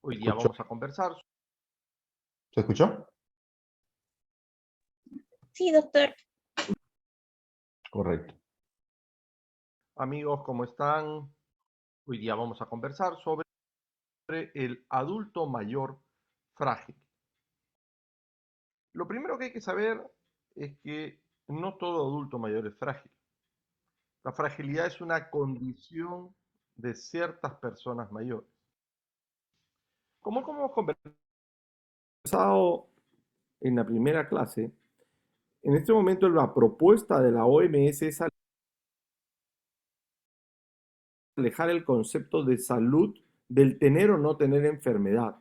Hoy día ¿Escuchó? vamos a conversar. ¿Se escuchó? Sí, doctor. Correcto. Amigos, ¿cómo están? Hoy día vamos a conversar sobre el adulto mayor frágil. Lo primero que hay que saber es que no todo adulto mayor es frágil. La fragilidad es una condición de ciertas personas mayores. Como hemos conversado en la primera clase, en este momento la propuesta de la OMS es alejar el concepto de salud del tener o no tener enfermedad.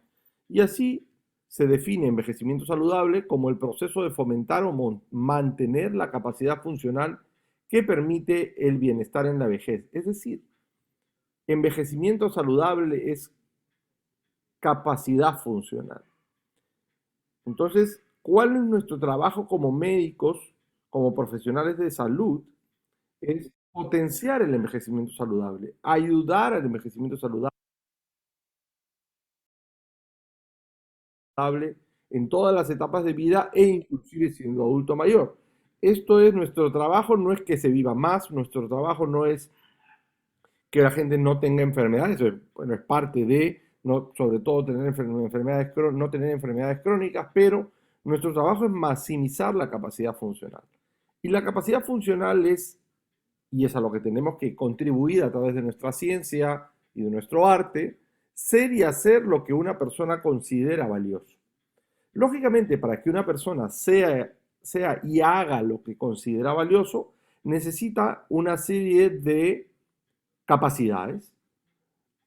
Y así se define envejecimiento saludable como el proceso de fomentar o mantener la capacidad funcional que permite el bienestar en la vejez. Es decir, envejecimiento saludable es capacidad funcional. Entonces, ¿cuál es nuestro trabajo como médicos, como profesionales de salud? Es potenciar el envejecimiento saludable, ayudar al envejecimiento saludable en todas las etapas de vida e inclusive siendo adulto mayor. Esto es nuestro trabajo, no es que se viva más, nuestro trabajo no es que la gente no tenga enfermedades, bueno, es parte de, no, sobre todo tener enfermedades, no tener enfermedades crónicas, pero nuestro trabajo es maximizar la capacidad funcional. Y la capacidad funcional es, y es a lo que tenemos que contribuir a través de nuestra ciencia y de nuestro arte, ser y hacer lo que una persona considera valioso. Lógicamente, para que una persona sea y haga lo que considera valioso, necesita una serie de capacidades,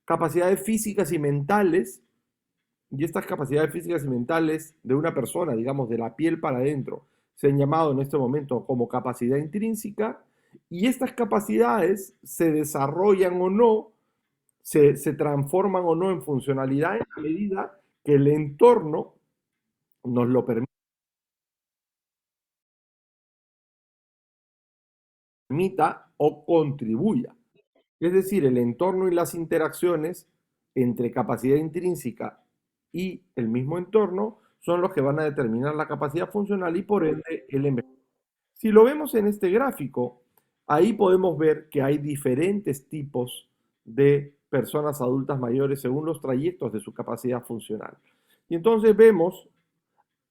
capacidades físicas y mentales, y estas capacidades físicas y mentales de una persona, digamos, de la piel para adentro, se han llamado en este momento como capacidad intrínseca, y estas capacidades se desarrollan o no, se transforman o no en funcionalidad en la medida que el entorno nos lo permita o contribuya. Es decir, el entorno y las interacciones entre capacidad intrínseca y el mismo entorno son los que van a determinar la capacidad funcional y por ende el envejecimiento. Si lo vemos en este gráfico, ahí podemos ver que hay diferentes tipos de personas adultas mayores según los trayectos de su capacidad funcional. Y entonces vemos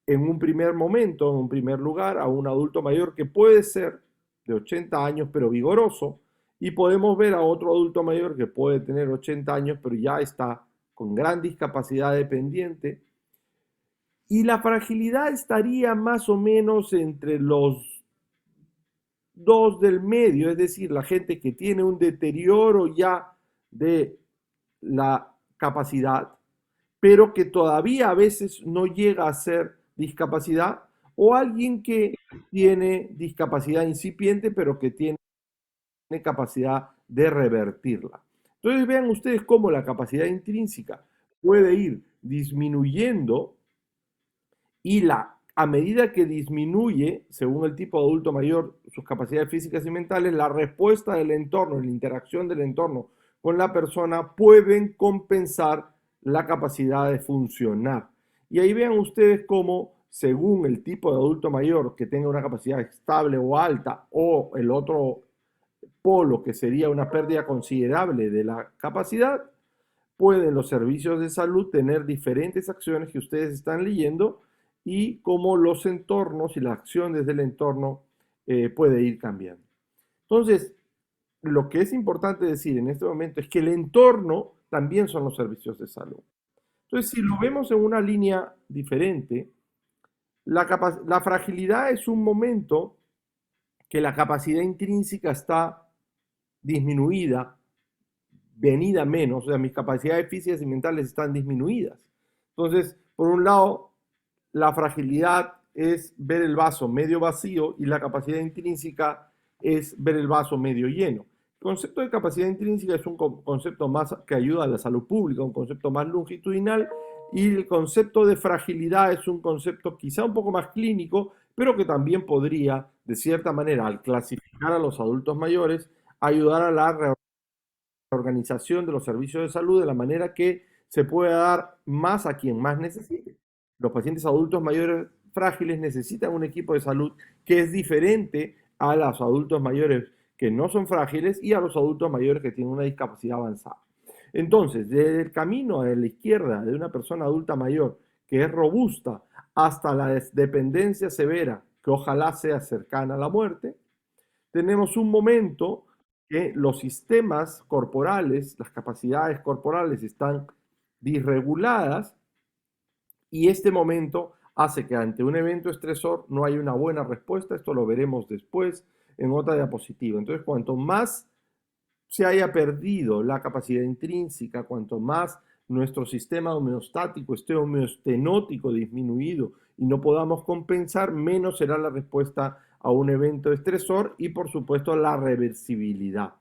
en un primer momento, en un primer lugar, a un adulto mayor que puede ser de 80 años pero vigoroso, y podemos ver a otro adulto mayor que puede tener 80 años pero ya está con gran discapacidad dependiente, y la fragilidad estaría más o menos entre los dos del medio, es decir, la gente que tiene un deterioro ya de la capacidad, pero que todavía a veces no llega a ser discapacidad, o alguien que tiene discapacidad incipiente, pero que tiene capacidad de revertirla. Entonces vean ustedes cómo la capacidad intrínseca puede ir disminuyendo y a medida que disminuye, según el tipo de adulto mayor, sus capacidades físicas y mentales, la respuesta del entorno, la interacción del entorno con la persona pueden compensar la capacidad de funcionar. Y ahí vean ustedes cómo, según el tipo de adulto mayor que tenga una capacidad estable o alta, o el otro polo que sería una pérdida considerable de la capacidad, pueden los servicios de salud tener diferentes acciones que ustedes están leyendo y cómo los entornos y la acción desde el entorno puede ir cambiando. Entonces, lo que es importante decir en este momento es que el entorno también son los servicios de salud. Entonces, si lo vemos en una línea diferente, la fragilidad es un momento que la capacidad intrínseca está disminuida, venida menos, o sea, mis capacidades físicas y mentales están disminuidas. Entonces, por un lado, la fragilidad es ver el vaso medio vacío y la capacidad intrínseca es ver el vaso medio lleno. El concepto de capacidad intrínseca es un concepto más que ayuda a la salud pública, un concepto más longitudinal, y el concepto de fragilidad es un concepto quizá un poco más clínico, pero que también podría, de cierta manera, al clasificar a los adultos mayores, ayudar a la organización de los servicios de salud de la manera que se puede dar más a quien más necesite. Los pacientes adultos mayores frágiles necesitan un equipo de salud que es diferente a los adultos mayores que no son frágiles y a los adultos mayores que tienen una discapacidad avanzada. Entonces, desde el camino de la izquierda de una persona adulta mayor que es robusta hasta la dependencia severa, que ojalá sea cercana a la muerte, tenemos un momento que los sistemas corporales, las capacidades corporales están disreguladas y este momento hace que ante un evento estresor no haya una buena respuesta. Esto lo veremos después en otra diapositiva. Entonces, cuanto más se haya perdido la capacidad intrínseca, cuanto más nuestro sistema homeostático esté homeostenótico disminuido y no podamos compensar, menos será la respuesta a un evento estresor y por supuesto la reversibilidad.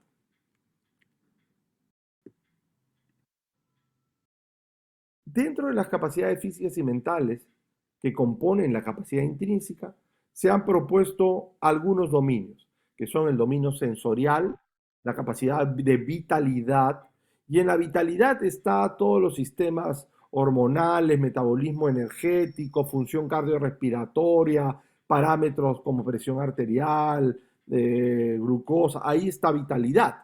Dentro de las capacidades físicas y mentales que componen la capacidad intrínseca, se han propuesto algunos dominios, que son el dominio sensorial, la capacidad de vitalidad, y en la vitalidad está todos los sistemas hormonales, metabolismo energético, función cardiorrespiratoria, parámetros como presión arterial, glucosa, ahí está vitalidad.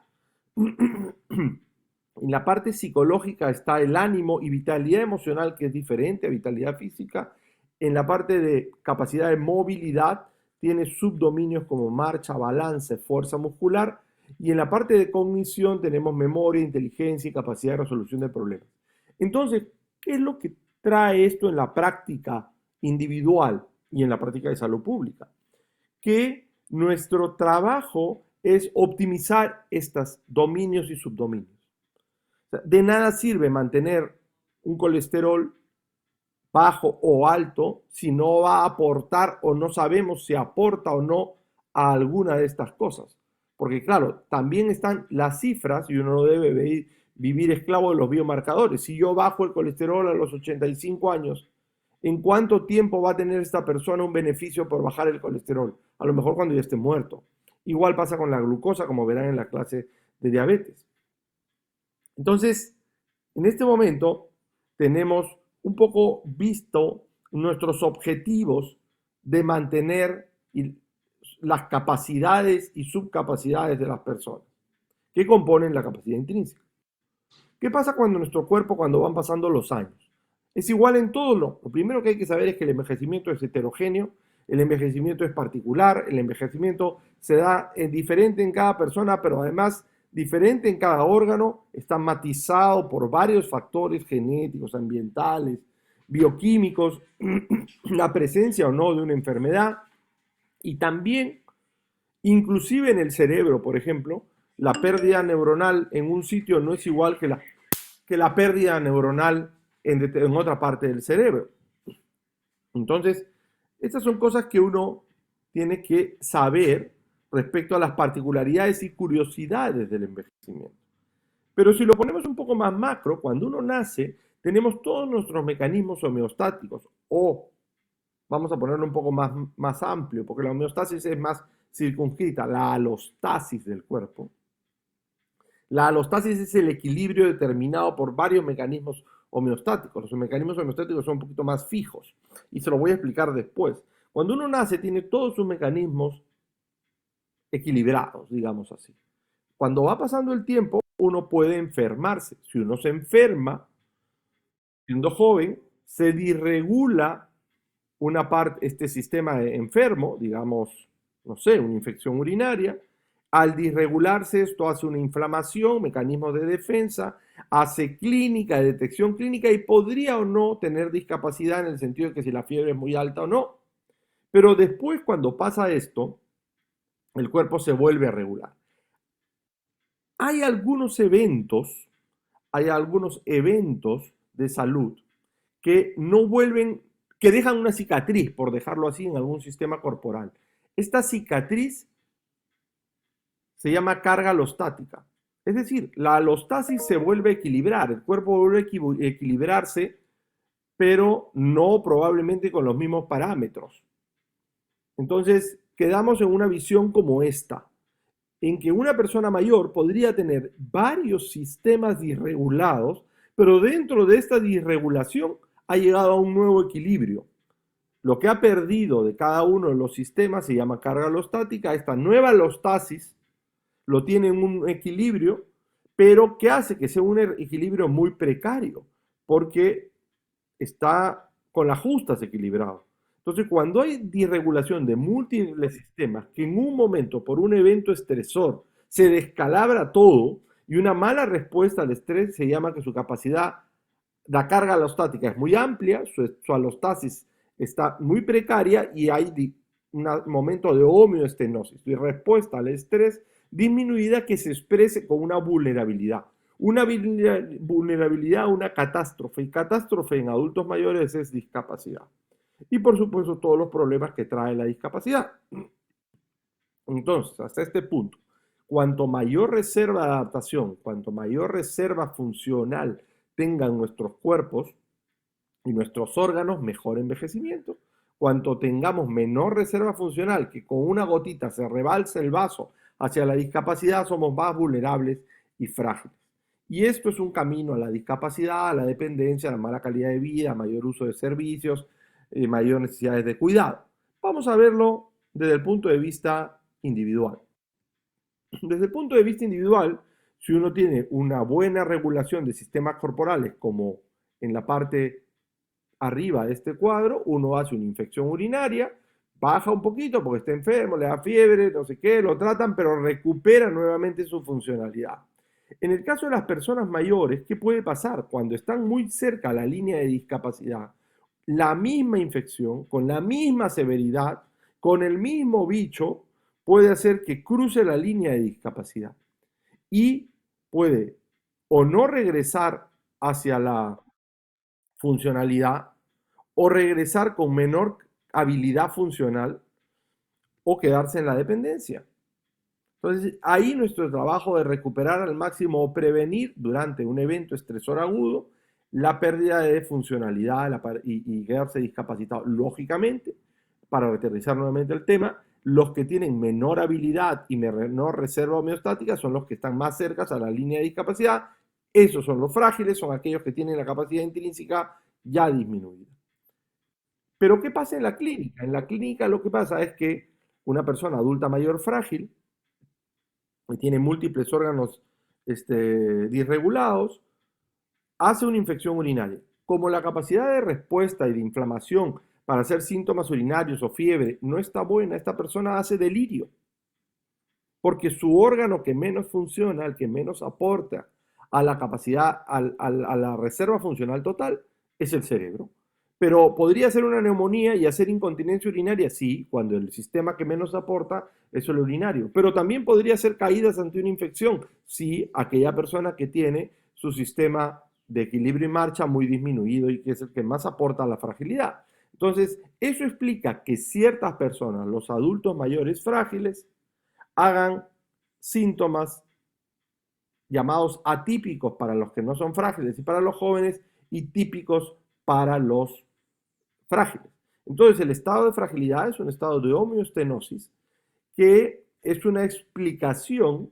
En la parte psicológica está el ánimo y vitalidad emocional, que es diferente a vitalidad física. En la parte de capacidad de movilidad tiene subdominios como marcha, balance, fuerza muscular. Y en la parte de cognición tenemos memoria, inteligencia y capacidad de resolución de problemas. Entonces, ¿qué es lo que trae esto en la práctica individual y en la práctica de salud pública? Que nuestro trabajo es optimizar estos dominios y subdominios. De nada sirve mantener un colesterol bajo o alto si no va a aportar o no sabemos si aporta o no a alguna de estas cosas. Porque claro, también están las cifras y uno no debe vivir esclavo de los biomarcadores. Si yo bajo el colesterol a los 85 años, ¿en cuánto tiempo va a tener esta persona un beneficio por bajar el colesterol? A lo mejor cuando ya esté muerto. Igual pasa con la glucosa, como verán en la clase de diabetes. Entonces, en este momento tenemos un poco visto nuestros objetivos de mantener las capacidades y subcapacidades de las personas que componen la capacidad intrínseca. ¿Qué pasa cuando nuestro cuerpo, cuando van pasando los años? Es igual en todo. Lo primero que hay que saber es que el envejecimiento es heterogéneo, el envejecimiento es particular, el envejecimiento se da diferente en cada persona, pero además diferente en cada órgano, está matizado por varios factores genéticos, ambientales, bioquímicos, la presencia o no de una enfermedad y también, inclusive en el cerebro, por ejemplo, la pérdida neuronal en un sitio no es igual que la pérdida neuronal en otra parte del cerebro. Entonces, estas son cosas que uno tiene que saber respecto a las particularidades y curiosidades del envejecimiento. Pero si lo ponemos un poco más macro, cuando uno nace, tenemos todos nuestros mecanismos homeostáticos, o vamos a ponerlo un poco más amplio, porque la homeostasis es más circunscrita, la alostasis del cuerpo. La alostasis es el equilibrio determinado por varios mecanismos homeostáticos. Los mecanismos homeostáticos son un poquito más fijos y se lo voy a explicar después. Cuando uno nace tiene todos sus mecanismos equilibrados, digamos así. Cuando va pasando el tiempo, uno puede enfermarse. Si uno se enferma, siendo joven, se disregula una parte, este sistema enfermo, digamos, no sé, una infección urinaria. Al disregularse esto hace una inflamación, mecanismos de defensa, hace clínica, detección clínica y podría o no tener discapacidad en el sentido de que si la fiebre es muy alta o no. Pero después cuando pasa esto, el cuerpo se vuelve a regular. Hay algunos eventos de salud que no vuelven, que dejan una cicatriz, por dejarlo así, en algún sistema corporal. Esta cicatriz se llama carga alostática. Es decir, la alostasis se vuelve a equilibrar, el cuerpo vuelve a equilibrarse, pero no probablemente con los mismos parámetros. Entonces, quedamos en una visión como esta, en que una persona mayor podría tener varios sistemas disregulados, Pero dentro de esta disregulación ha llegado a un nuevo equilibrio. Lo que ha perdido de cada uno de los sistemas se llama carga alostática. Esta nueva alostasis lo tiene en un equilibrio, pero que hace que sea un equilibrio muy precario, porque está con las justas equilibrado. Entonces, cuando hay disregulación de múltiples sistemas, que en un momento, por un evento estresor, se descalabra todo, y una mala respuesta al estrés se llama que su capacidad, la carga alostática es muy amplia, su alostasis está muy precaria y hay un momento de homeostenosis, de respuesta al estrés disminuida que se exprese con una vulnerabilidad. Una vulnerabilidad a una catástrofe, y catástrofe en adultos mayores es discapacidad. Y por supuesto todos los problemas que trae la discapacidad. Entonces, hasta este punto, cuanto mayor reserva de adaptación, cuanto mayor reserva funcional tengan nuestros cuerpos y nuestros órganos, mejor envejecimiento. Cuanto tengamos menor reserva funcional, que con una gotita se rebalse el vaso hacia la discapacidad, somos más vulnerables y frágiles. Y esto es un camino a la discapacidad, a la dependencia, a la mala calidad de vida, mayor uso de servicios, mayor necesidades de cuidado. Vamos a verlo desde el punto de vista individual. Desde el punto de vista individual, si uno tiene una buena regulación de sistemas corporales, como en la parte arriba de este cuadro, uno hace una infección urinaria, baja un poquito porque está enfermo, le da fiebre, no sé qué, lo tratan, pero recupera nuevamente su funcionalidad. En el caso de las personas mayores, ¿qué puede pasar? Cuando están muy cerca a la línea de discapacidad, la misma infección, con la misma severidad, con el mismo bicho, puede hacer que cruce la línea de discapacidad y puede o no regresar hacia la funcionalidad o regresar con menor habilidad funcional o quedarse en la dependencia. Entonces, ahí nuestro trabajo de recuperar al máximo o prevenir durante un evento estresor agudo la pérdida de funcionalidad y quedarse discapacitado. Lógicamente, para aterrizar nuevamente el tema, los que tienen menor habilidad y menor reserva homeostática son los que están más cerca a la línea de discapacidad. Esos son los frágiles, son aquellos que tienen la capacidad intrínseca ya disminuida. Pero ¿qué pasa en la clínica? En la clínica lo que pasa es que una persona adulta mayor frágil y tiene múltiples órganos disregulados, hace una infección urinaria. Como la capacidad de respuesta y de inflamación para hacer síntomas urinarios o fiebre no está buena, esta persona hace delirio, porque su órgano que menos funciona, el que menos aporta a la capacidad, a la reserva funcional total, es el cerebro. Pero podría ser una neumonía y hacer incontinencia urinaria, sí, cuando el sistema que menos aporta es el urinario. Pero también podría ser caídas ante una infección, sí, aquella persona que tiene su sistema de equilibrio y marcha muy disminuido y que es el que más aporta a la fragilidad. Entonces, eso explica que ciertas personas, los adultos mayores frágiles, hagan síntomas llamados atípicos para los que no son frágiles y para los jóvenes y típicos para los frágiles. Entonces, el estado de fragilidad es un estado de homeostenosis que es una explicación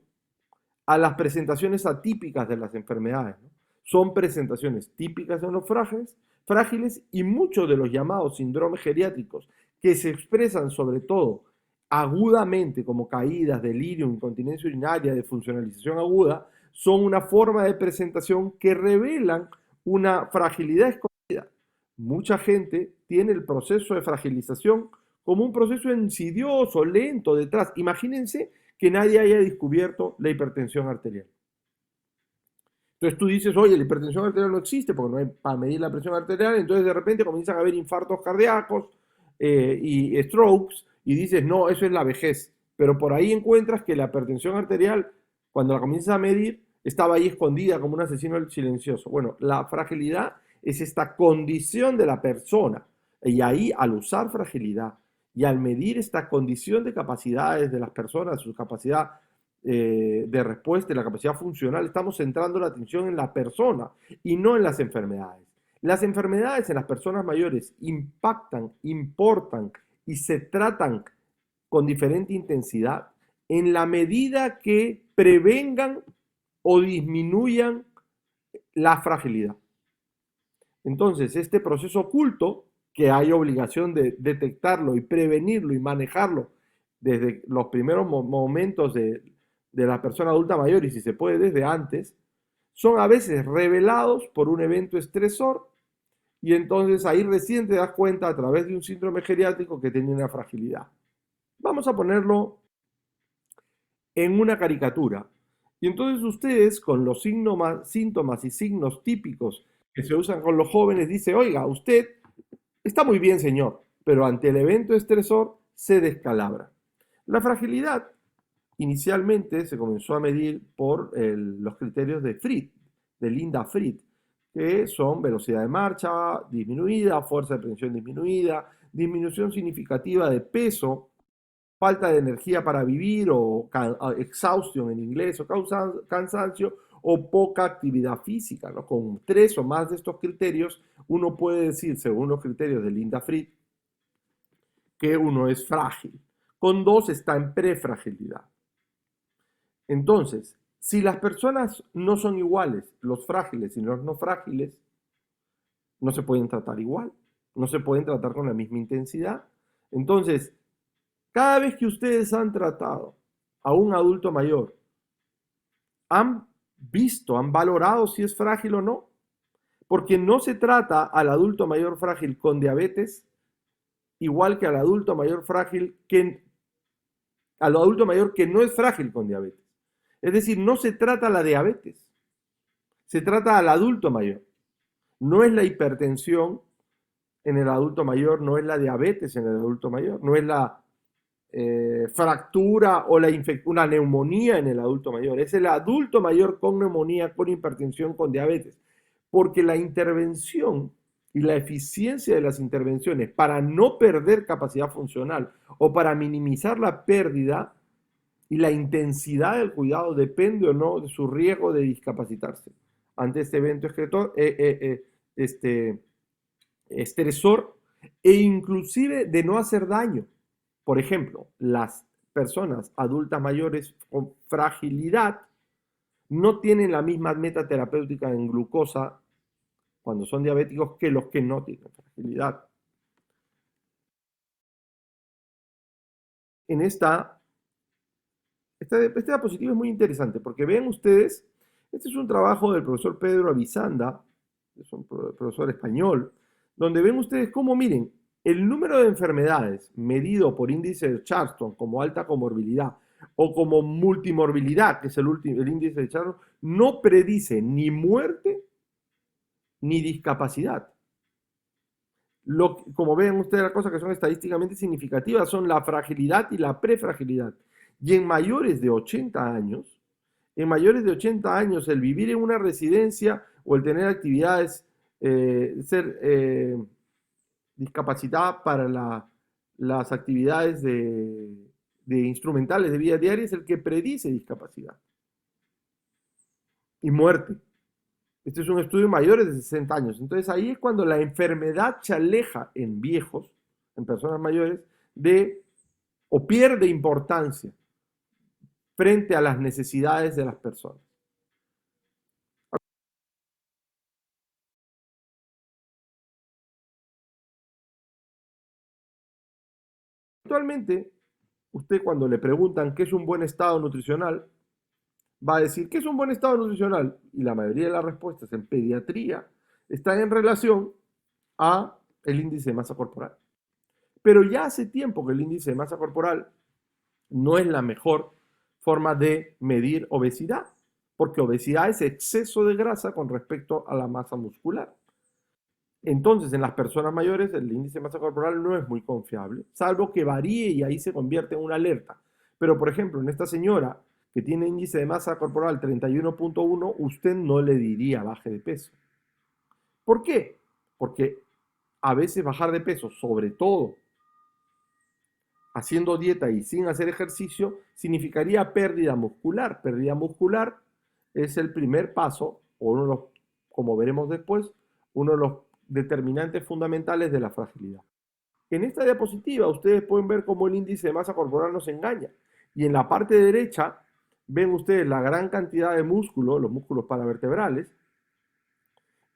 a las presentaciones atípicas de las enfermedades, ¿no? Son presentaciones típicas en los frágiles y muchos de los llamados síndromes geriátricos que se expresan sobre todo agudamente como caídas, delirio, incontinencia urinaria, de funcionalización aguda, son una forma de presentación que revelan una fragilidad escondida. Mucha gente tiene el proceso de fragilización como un proceso insidioso, lento, detrás. Imagínense que nadie haya descubierto la hipertensión arterial. Entonces tú dices, oye, la hipertensión arterial no existe porque no hay para medir la presión arterial, entonces de repente comienzan a haber infartos cardíacos y strokes y dices, no, eso es la vejez. Pero por ahí encuentras que la hipertensión arterial, cuando la comienzas a medir, estaba ahí escondida como un asesino silencioso. Bueno, la fragilidad es esta condición de la persona. Y ahí, al usar fragilidad y al medir esta condición de capacidades de las personas, su capacidad de respuesta y la capacidad funcional, estamos centrando la atención en la persona y no en las enfermedades. Las enfermedades en las personas mayores impactan, importan y se tratan con diferente intensidad en la medida que prevengan o disminuyan la fragilidad. Entonces, este proceso oculto, que hay obligación de detectarlo y prevenirlo y manejarlo desde los primeros momentos de la persona adulta mayor y si se puede desde antes, son a veces revelados por un evento estresor y entonces ahí recién te das cuenta a través de un síndrome geriátrico que tenía una fragilidad. Vamos a ponerlo en una caricatura. Y entonces ustedes con los síntomas y signos típicos que se usan con los jóvenes dice, oiga, usted está muy bien, señor, pero ante el evento estresor se descalabra. La fragilidad inicialmente se comenzó a medir por los criterios de Fried, de Linda Fried, que son velocidad de marcha disminuida, fuerza de presión disminuida, disminución significativa de peso, falta de energía para vivir o exhaustion en inglés o cansancio o poca actividad física, ¿no? Con 3 o más de estos criterios, uno puede decir, según los criterios de Linda Fried, que uno es frágil. Con 2 está en prefragilidad. Entonces, si las personas no son iguales, los frágiles y los no frágiles, no se pueden tratar igual, no se pueden tratar con la misma intensidad. Entonces, cada vez que ustedes han tratado a un adulto mayor, han visto, han valorado si es frágil o no, porque no se trata al adulto mayor frágil con diabetes igual que al adulto mayor frágil al adulto mayor que no es frágil con diabetes. Es decir, no se trata la diabetes, se trata al adulto mayor. No es la hipertensión en el adulto mayor, no es la diabetes en el adulto mayor, no es la fractura o una neumonía en el adulto mayor. Es el adulto mayor con neumonía, con hipertensión, con diabetes. Porque la intervención y la eficiencia de las intervenciones para no perder capacidad funcional o para minimizar la pérdida y la intensidad del cuidado depende o no de su riesgo de discapacitarse ante este evento estresor e inclusive de no hacer daño. Por ejemplo, las personas adultas mayores con fragilidad no tienen la misma meta terapéutica en glucosa cuando son diabéticos que los que no tienen fragilidad. En esta diapositiva es muy interesante porque vean ustedes, este es un trabajo del profesor Pedro Avizanda, que es un profesor español, donde ven ustedes cómo, miren, el número de enfermedades medido por índice de Charlton como alta comorbilidad o como multimorbilidad, que es el índice de Charlton, no predice ni muerte ni discapacidad. Como ven ustedes, las cosas que son estadísticamente significativas son la fragilidad y la prefragilidad. Y en mayores de 80 años, el vivir en una residencia o el tener actividades, ser discapacitada para las actividades de instrumentales de vida diaria es el que predice discapacidad y muerte. Este es un estudio de mayores de 60 años. Entonces ahí es cuando la enfermedad se aleja en viejos, en personas mayores, o pierde importancia frente a las necesidades de las personas. Actualmente, usted cuando le preguntan qué es un buen estado nutricional, va a decir qué es un buen estado nutricional y la mayoría de las respuestas en pediatría están en relación a el índice de masa corporal. Pero ya hace tiempo que el índice de masa corporal no es la mejor forma de medir obesidad, porque obesidad es exceso de grasa con respecto a la masa muscular. Entonces, en las personas mayores, el índice de masa corporal no es muy confiable, salvo que varíe y ahí se convierte en una alerta. Pero, por ejemplo, en esta señora que tiene índice de masa corporal 31.1, usted no le diría baje de peso. ¿Por qué? Porque a veces bajar de peso, sobre todo haciendo dieta y sin hacer ejercicio, significaría pérdida muscular. Pérdida muscular es el primer paso, o uno de los, como veremos después, uno de los determinantes fundamentales de la fragilidad. En esta diapositiva ustedes pueden ver cómo el índice de masa corporal nos engaña. Y en la parte derecha ven ustedes la gran cantidad de músculos, los músculos paravertebrales,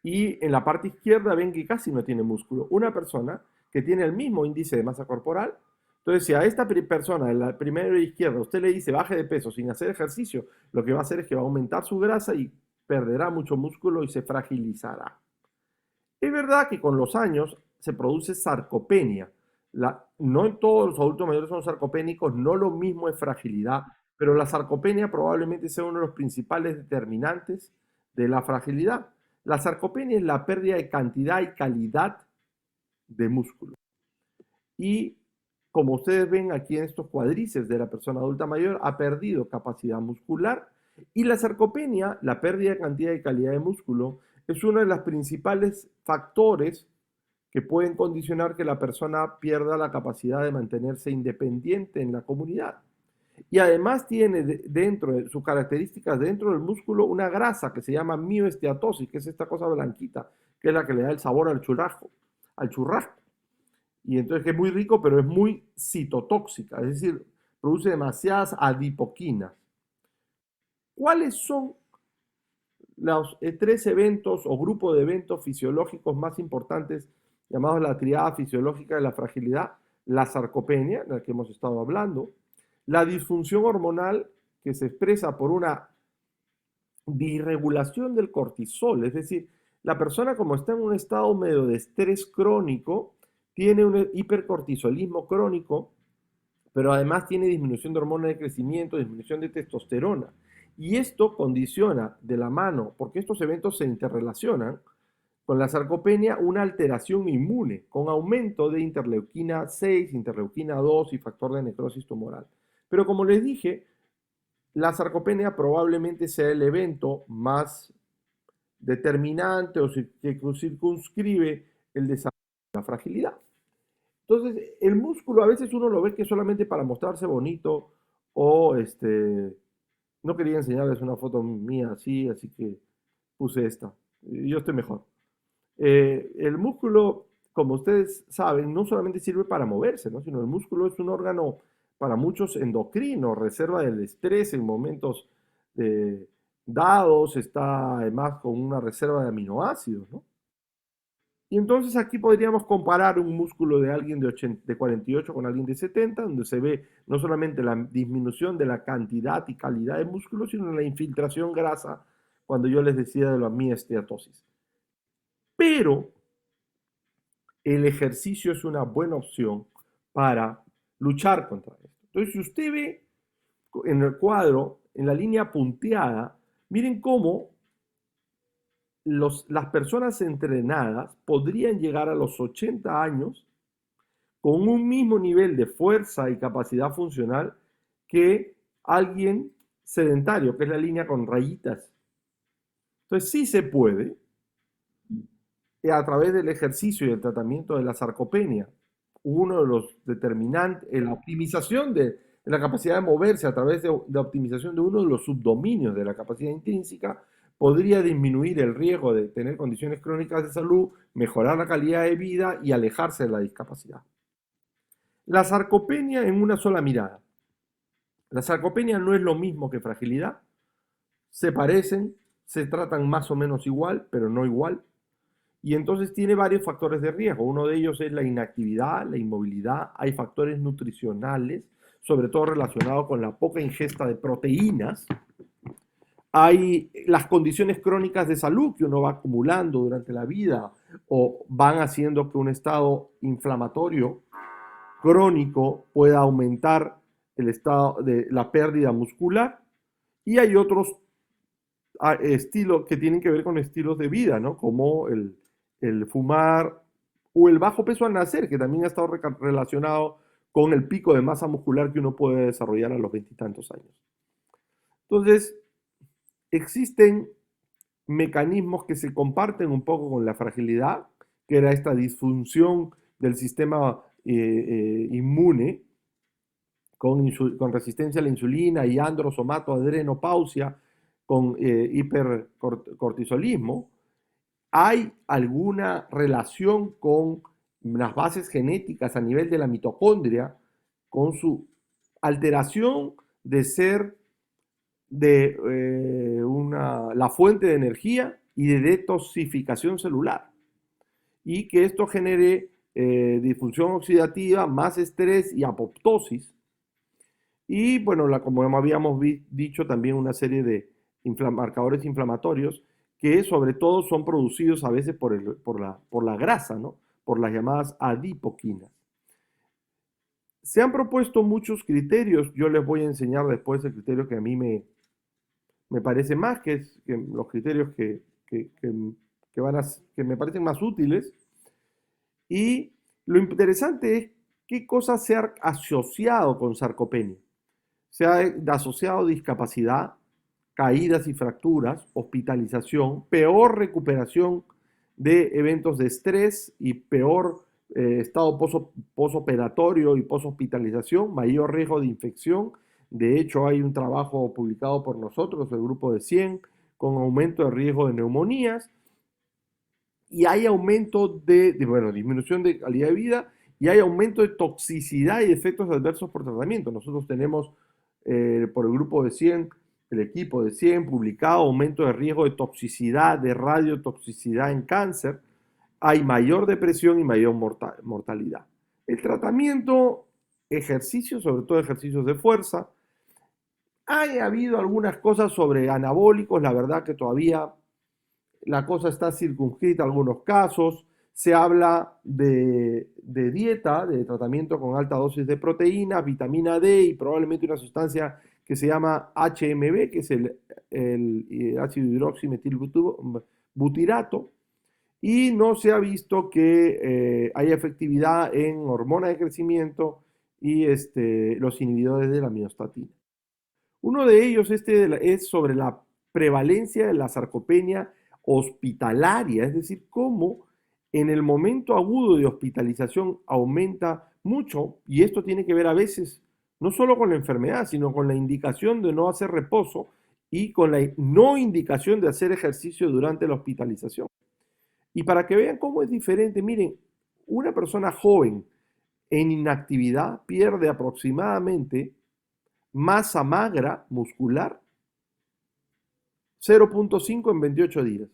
Y en la parte izquierda ven que casi no tiene músculo. Una persona que tiene el mismo índice de masa corporal. Entonces, si a esta persona de la primera izquierda usted le dice baje de peso sin hacer ejercicio, lo que va a hacer es que va a aumentar su grasa y perderá mucho músculo y se fragilizará. Es verdad que con los años se produce sarcopenia. No en todos los adultos mayores son sarcopénicos, no lo mismo es fragilidad, pero la sarcopenia probablemente sea uno de los principales determinantes de la fragilidad. La sarcopenia es la pérdida de cantidad y calidad de músculo. Y como ustedes ven aquí en estos cuadríceps de la persona adulta mayor, ha perdido capacidad muscular. Y la sarcopenia, la pérdida de cantidad y calidad de músculo, es uno de los principales factores que pueden condicionar que la persona pierda la capacidad de mantenerse independiente en la comunidad. Y además tiene dentro de sus características, dentro del músculo, una grasa que se llama mioesteatosis, que es esta cosa blanquita, que es la que le da el sabor al churrasco. Y entonces que es muy rico, pero es muy citotóxica, es decir, produce demasiadas adipoquinas. ¿Cuáles son los tres eventos o grupos de eventos fisiológicos más importantes llamados la triada fisiológica de la fragilidad? La sarcopenia, de la que hemos estado hablando, la disfunción hormonal que se expresa por una disregulación del cortisol, es decir, la persona como está en un estado medio de estrés crónico, tiene un hipercortisolismo crónico, pero además tiene disminución de hormona de crecimiento, disminución de testosterona. Y esto condiciona de la mano, porque estos eventos se interrelacionan, con la sarcopenia una alteración inmune, con aumento de interleuquina 6, interleuquina 2 y factor de necrosis tumoral. Pero como les dije, la sarcopenia probablemente sea el evento más determinante o que circunscribe el desarrollo de la fragilidad. Entonces, el músculo a veces uno lo ve que es solamente para mostrarse bonito o no quería enseñarles una foto mía así que puse esta. Yo estoy mejor. El músculo, como ustedes saben, no solamente sirve para moverse, ¿no? Sino el músculo es un órgano para muchos endocrino, reserva del estrés en momentos dados, está además con una reserva de aminoácidos, ¿no? Y entonces aquí podríamos comparar un músculo de alguien de 48 con alguien de 70, donde se ve no solamente la disminución de la cantidad y calidad de músculo, sino la infiltración grasa, cuando yo les decía de la miesteatosis. Pero el ejercicio es una buena opción para luchar contra esto. Entonces, si usted ve en el cuadro, en la línea punteada, miren cómo las personas entrenadas podrían llegar a los 80 años con un mismo nivel de fuerza y capacidad funcional que alguien sedentario, que es la línea con rayitas. Entonces sí se puede, a través del ejercicio y el tratamiento de la sarcopenia, uno de los determinantes, en la optimización de la capacidad de moverse a través de optimización de uno de los subdominios de la capacidad intrínseca, podría disminuir el riesgo de tener condiciones crónicas de salud, mejorar la calidad de vida y alejarse de la discapacidad. La sarcopenia en una sola mirada. La sarcopenia no es lo mismo que fragilidad. Se parecen, se tratan más o menos igual, pero no igual. Y entonces tiene varios factores de riesgo. Uno de ellos es la inactividad, la inmovilidad. Hay factores nutricionales, sobre todo relacionados con la poca ingesta de proteínas. Hay las condiciones crónicas de salud que uno va acumulando durante la vida o van haciendo que un estado inflamatorio crónico pueda aumentar el estado de la pérdida muscular. Y hay otros estilos que tienen que ver con estilos de vida, ¿no? Como el fumar o el bajo peso al nacer, que también ha estado relacionado con el pico de masa muscular que uno puede desarrollar a los veintitantos años. Entonces, existen mecanismos que se comparten un poco con la fragilidad, que era esta disfunción del sistema inmune con resistencia a la insulina y androsomatoadrenopausia, con hipercortisolismo. ¿Hay alguna relación con las bases genéticas a nivel de la mitocondria, con su alteración de ser la fuente de energía y de detoxificación celular, y que esto genere disfunción oxidativa, más estrés y apoptosis. Y bueno, como habíamos dicho, también una serie de marcadores inflamatorios que sobre todo son producidos a veces por la grasa, ¿no? Por las llamadas adipoquinas. Se han propuesto muchos criterios, yo les voy a enseñar después el criterio que a mí me parece más, que los criterios que me parecen más útiles. Y lo interesante es qué cosas se han asociado con sarcopenia. Se ha asociado discapacidad, caídas y fracturas, hospitalización, peor recuperación de eventos de estrés y peor estado posoperatorio y poshospitalización, mayor riesgo de infección. De hecho, hay un trabajo publicado por nosotros, el grupo de 100, con aumento de riesgo de neumonías, y hay aumento disminución de calidad de vida, y hay aumento de toxicidad y efectos adversos por tratamiento. Nosotros tenemos por el grupo de 100, el equipo de 100, publicado aumento de riesgo de toxicidad, de radiotoxicidad en cáncer, hay mayor depresión y mayor mortalidad. El tratamiento, ejercicios, sobre todo ejercicios de fuerza. Ha habido algunas cosas sobre anabólicos, la verdad que todavía la cosa está circunscrita a algunos casos. Se habla de dieta, de tratamiento con alta dosis de proteína, vitamina D y probablemente una sustancia que se llama HMB, que es el ácido hidroximetilbutirato, y no se ha visto que haya efectividad en hormona de crecimiento y los inhibidores de la miostatina. Uno de ellos es sobre la prevalencia de la sarcopenia hospitalaria, es decir, cómo en el momento agudo de hospitalización aumenta mucho, y esto tiene que ver a veces no solo con la enfermedad, sino con la indicación de no hacer reposo y con la no indicación de hacer ejercicio durante la hospitalización. Y para que vean cómo es diferente, miren, una persona joven en inactividad pierde aproximadamente masa magra muscular 0.5 en 28 días.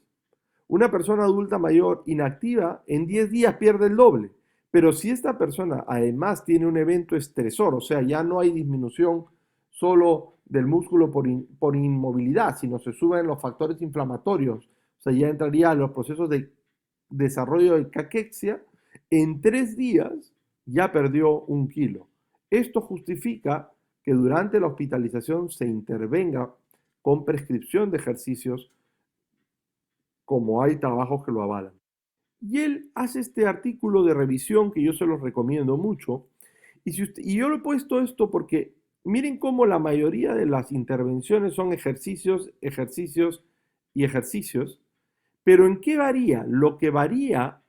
Una persona adulta mayor inactiva en 10 días pierde el doble. Pero si esta persona además tiene un evento estresor, o sea, ya no hay disminución solo del músculo por inmovilidad, sino se suben los factores inflamatorios, o sea, ya entraría en los procesos de desarrollo de caquexia, en 3 días ya perdió 1 kilo. Esto justifica que durante la hospitalización se intervenga con prescripción de ejercicios, como hay trabajos que lo avalan. Y él hace este artículo de revisión que yo se los recomiendo mucho. Y yo lo he puesto esto porque miren cómo la mayoría de las intervenciones son ejercicios, ejercicios y ejercicios. Pero ¿en qué varía? Lo que varía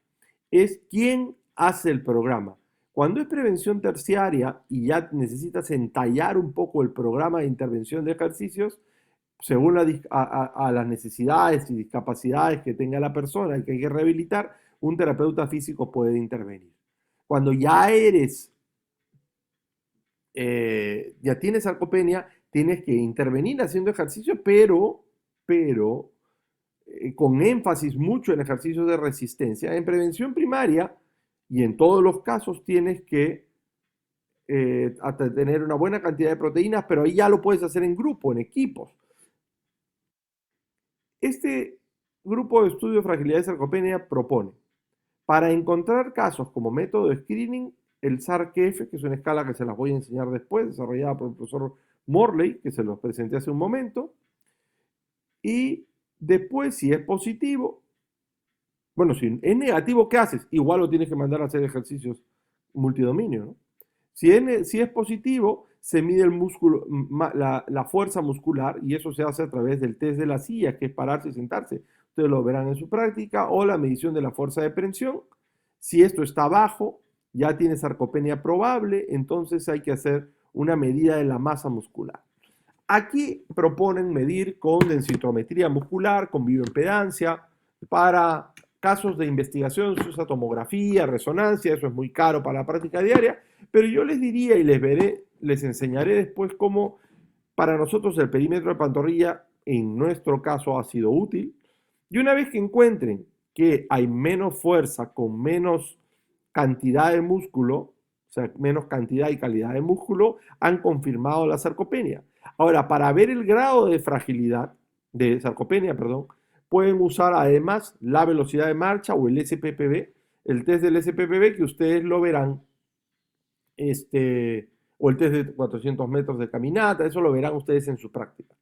es quién hace el programa. Cuando es prevención terciaria y ya necesitas entallar un poco el programa de intervención de ejercicios, según a las necesidades y discapacidades que tenga la persona y que hay que rehabilitar, un terapeuta físico puede intervenir. Cuando ya ya tienes sarcopenia, tienes que intervenir haciendo ejercicio, pero con énfasis mucho en ejercicios de resistencia. En prevención primaria y en todos los casos tienes que tener una buena cantidad de proteínas, pero ahí ya lo puedes hacer en grupo, en equipos. Este grupo de estudio de fragilidad de sarcopenia propone, para encontrar casos como método de screening, el SARC-F, que es una escala que se las voy a enseñar después, desarrollada por el profesor Morley, que se los presenté hace un momento, y después, si es positivo, bueno, si es negativo, ¿qué haces? Igual lo tienes que mandar a hacer ejercicios multidominio, ¿no? Si es positivo, se mide el músculo, la fuerza muscular, y eso se hace a través del test de la silla, que es pararse y sentarse. Ustedes lo verán en su práctica, o la medición de la fuerza de prensión. Si esto está bajo, ya tiene sarcopenia probable, entonces hay que hacer una medida de la masa muscular. Aquí proponen medir con densitometría muscular, con bioimpedancia. Para casos de investigación se usa tomografía, resonancia, eso es muy caro para la práctica diaria, pero yo les diría y les enseñaré después cómo para nosotros el perímetro de pantorrilla en nuestro caso ha sido útil, Y una vez que encuentren que hay menos fuerza con menos cantidad de músculo, o sea, menos cantidad y calidad de músculo, han confirmado la sarcopenia. Ahora, para ver el grado de fragilidad, de sarcopenia, perdón, pueden usar además la velocidad de marcha o el SPPB, el test del SPPB que ustedes lo verán, o el test de 400 metros de caminata, eso lo verán ustedes en su práctica.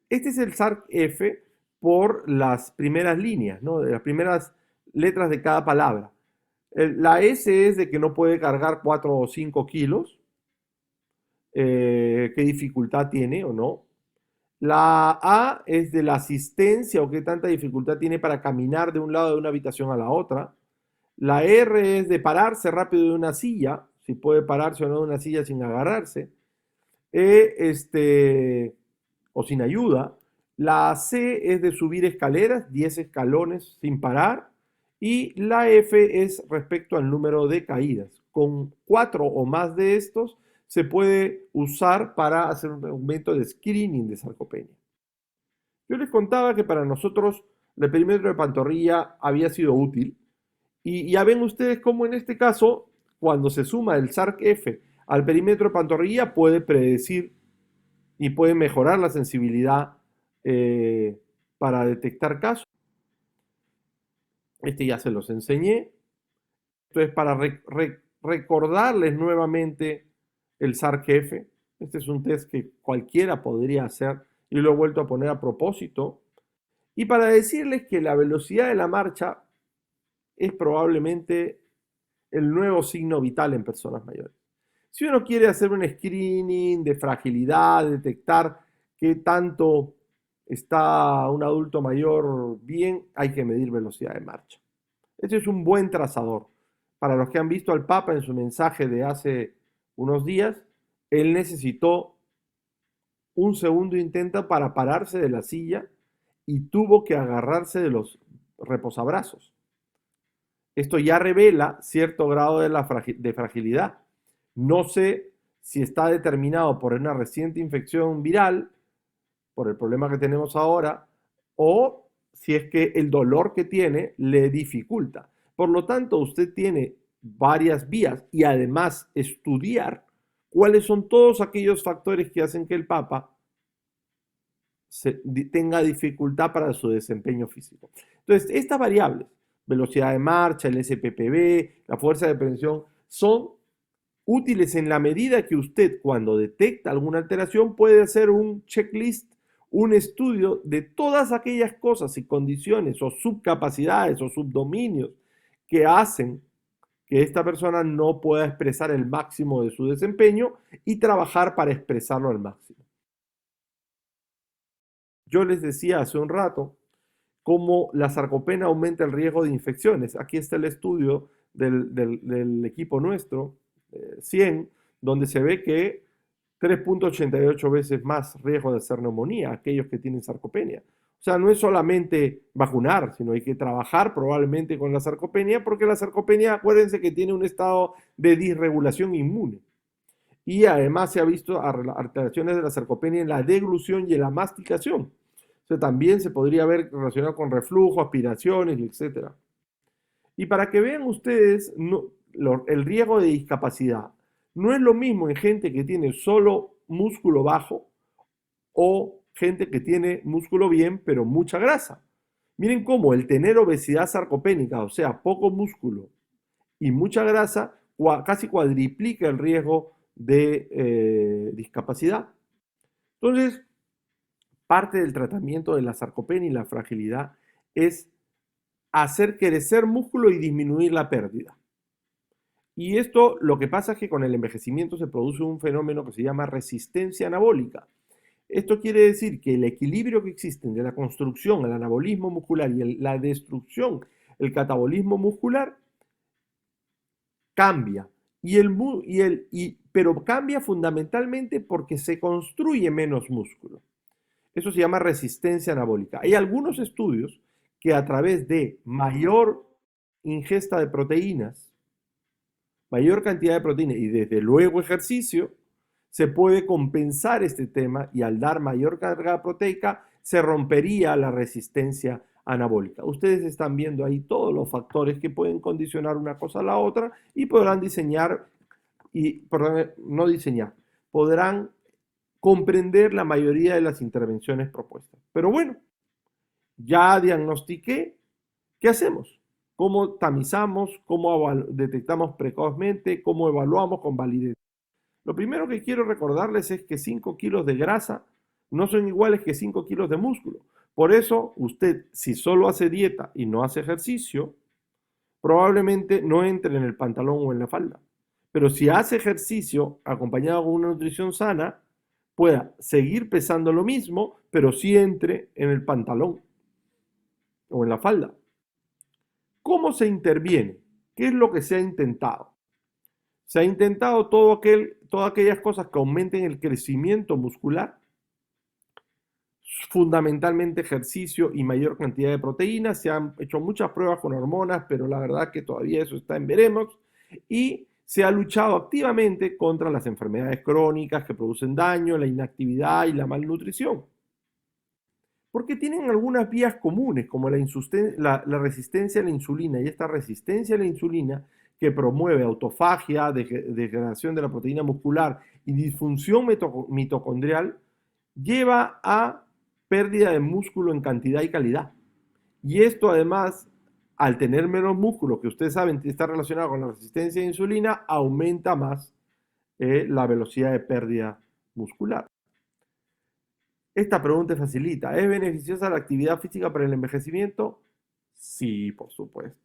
Este es el SARC-F por las primeras líneas, ¿no? De las primeras letras de cada palabra. La S es de que no puede cargar 4 o 5 kilos, qué dificultad tiene o no. La A es de la asistencia o qué tanta dificultad tiene para caminar de un lado de una habitación a la otra. La R es de pararse rápido de una silla, si puede pararse o no de una silla sin agarrarse, o sin ayuda. La C es de subir escaleras, 10 escalones sin parar. Y la F es respecto al número de caídas. Con 4 o más de estos se puede usar para hacer un método de screening de sarcopenia. Yo les contaba que para nosotros el perímetro de pantorrilla había sido útil. Y ya ven ustedes cómo en este caso, cuando se suma el SARC-F al perímetro de pantorrilla, puede predecir y puede mejorar la sensibilidad para detectar casos. Ya se los enseñé. Esto es para recordarles nuevamente el SARC-F. Este es un test que cualquiera podría hacer y lo he vuelto a poner a propósito. Y para decirles que la velocidad de la marcha es probablemente el nuevo signo vital en personas mayores. Si uno quiere hacer un screening de fragilidad, detectar qué tanto está un adulto mayor bien, hay que medir velocidad de marcha. Este es un buen trazador. Para los que han visto al Papa en su mensaje de hace unos días, él necesitó un segundo intento para pararse de la silla y tuvo que agarrarse de los reposabrazos. Esto ya revela cierto grado de fragilidad. No sé si está determinado por una reciente infección viral, por el problema que tenemos ahora, o si es que el dolor que tiene le dificulta. Por lo tanto, usted tiene varias vías y además estudiar cuáles son todos aquellos factores que hacen que el Papa tenga dificultad para su desempeño físico. Entonces, estas variables, velocidad de marcha, el SPPB, la fuerza de presión, son útiles en la medida que usted, cuando detecta alguna alteración, puede hacer un checklist, un estudio de todas aquellas cosas y condiciones o subcapacidades o subdominios que hacen que esta persona no pueda expresar el máximo de su desempeño y trabajar para expresarlo al máximo. Yo les decía hace un rato cómo la sarcopenia aumenta el riesgo de infecciones. Aquí está el estudio del equipo nuestro, 100, donde se ve que 3.88 veces más riesgo de hacer neumonía aquellos que tienen sarcopenia. O sea, no es solamente vacunar, sino hay que trabajar probablemente con la sarcopenia, porque la sarcopenia, acuérdense que tiene un estado de disregulación inmune. Y además se ha visto alteraciones de la sarcopenia en la deglución y en la masticación. O sea, también se podría ver relacionado con reflujo, aspiraciones, etc. Y para que vean ustedes, el riesgo de discapacidad no es lo mismo en gente que tiene solo músculo bajo o gente que tiene músculo bien, pero mucha grasa. Miren cómo el tener obesidad sarcopénica, o sea, poco músculo y mucha grasa, casi cuadriplica el riesgo de discapacidad. Entonces, parte del tratamiento de la sarcopenia y la fragilidad es hacer crecer músculo y disminuir la pérdida. Y esto, lo que pasa es que con el envejecimiento se produce un fenómeno que se llama resistencia anabólica. Esto quiere decir que el equilibrio que existe entre la construcción, el anabolismo muscular y la destrucción, el catabolismo muscular, cambia. Pero cambia fundamentalmente porque se construye menos músculo. Eso se llama resistencia anabólica. Hay algunos estudios que a través de mayor ingesta de proteínas, mayor cantidad de proteínas y desde luego ejercicio, se puede compensar este tema y al dar mayor carga proteica se rompería la resistencia anabólica. Ustedes están viendo ahí todos los factores que pueden condicionar una cosa a la otra y podrán diseñar, perdón, no diseñar, podrán comprender la mayoría de las intervenciones propuestas. Pero bueno, ya diagnostiqué, ¿qué hacemos? ¿Cómo tamizamos? ¿Cómo detectamos precozmente? ¿Cómo evaluamos con validez? Lo primero que quiero recordarles es que 5 kilos de grasa no son iguales que 5 kilos de músculo. Por eso, usted, si solo hace dieta y no hace ejercicio, probablemente no entre en el pantalón o en la falda. Pero si hace ejercicio acompañado con una nutrición sana, pueda seguir pesando lo mismo, pero sí entre en el pantalón o en la falda. ¿Cómo se interviene? ¿Qué es lo que se ha intentado? Se ha intentado todas aquellas cosas que aumenten el crecimiento muscular, fundamentalmente ejercicio y mayor cantidad de proteínas. Se han hecho muchas pruebas con hormonas, pero la verdad que todavía eso está en veremos. Y se ha luchado activamente contra las enfermedades crónicas que producen daño, la inactividad y la malnutrición. Porque tienen algunas vías comunes, como la resistencia a la insulina. Y esta resistencia a la insulina, que promueve autofagia, degradación de la proteína muscular y disfunción mitocondrial, lleva a pérdida de músculo en cantidad y calidad. Y esto además, al tener menos músculo, que ustedes saben está relacionado con la resistencia a la insulina, aumenta más la velocidad de pérdida muscular. Esta pregunta es facilita. ¿Es beneficiosa la actividad física para el envejecimiento? Sí, por supuesto.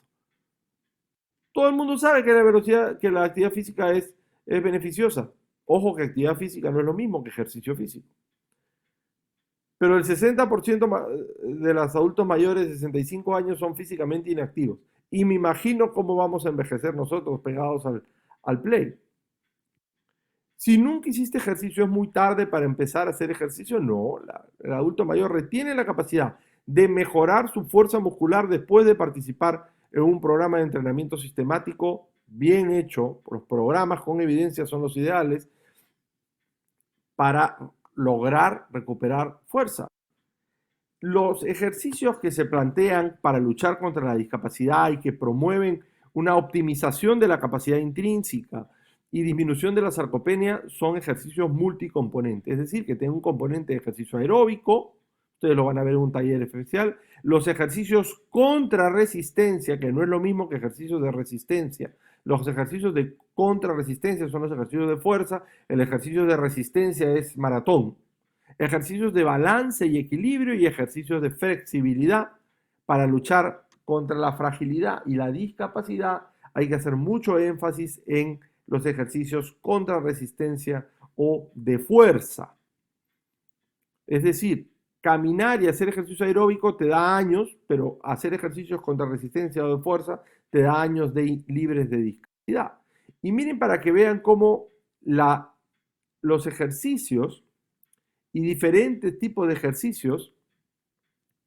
Todo el mundo sabe que la actividad física es beneficiosa. Ojo que actividad física no es lo mismo que ejercicio físico. Pero el 60% de los adultos mayores de 65 años son físicamente inactivos. Y me imagino cómo vamos a envejecer nosotros pegados al play. Si nunca hiciste ejercicio, ¿es muy tarde para empezar a hacer ejercicio? No, el adulto mayor retiene la capacidad de mejorar su fuerza muscular después de participar en un programa de entrenamiento sistemático bien hecho. Los programas con evidencia son los ideales para lograr recuperar fuerza. Los ejercicios que se plantean para luchar contra la discapacidad y que promueven una optimización de la capacidad intrínseca y disminución de la sarcopenia son ejercicios multicomponentes, es decir, que tienen un componente de ejercicio aeróbico, ustedes lo van a ver en un taller especial, los ejercicios contra resistencia, que no es lo mismo que ejercicios de resistencia. Los ejercicios de contrarresistencia son los ejercicios de fuerza, el ejercicio de resistencia es maratón. Ejercicios de balance y equilibrio y ejercicios de flexibilidad para luchar contra la fragilidad y la discapacidad. Hay que hacer mucho énfasis en los ejercicios contra resistencia o de fuerza. Es decir, caminar y hacer ejercicio aeróbico te da años, pero hacer ejercicios contra resistencia o de fuerza te da años libres de discapacidad. Y miren para que vean cómo los ejercicios y diferentes tipos de ejercicios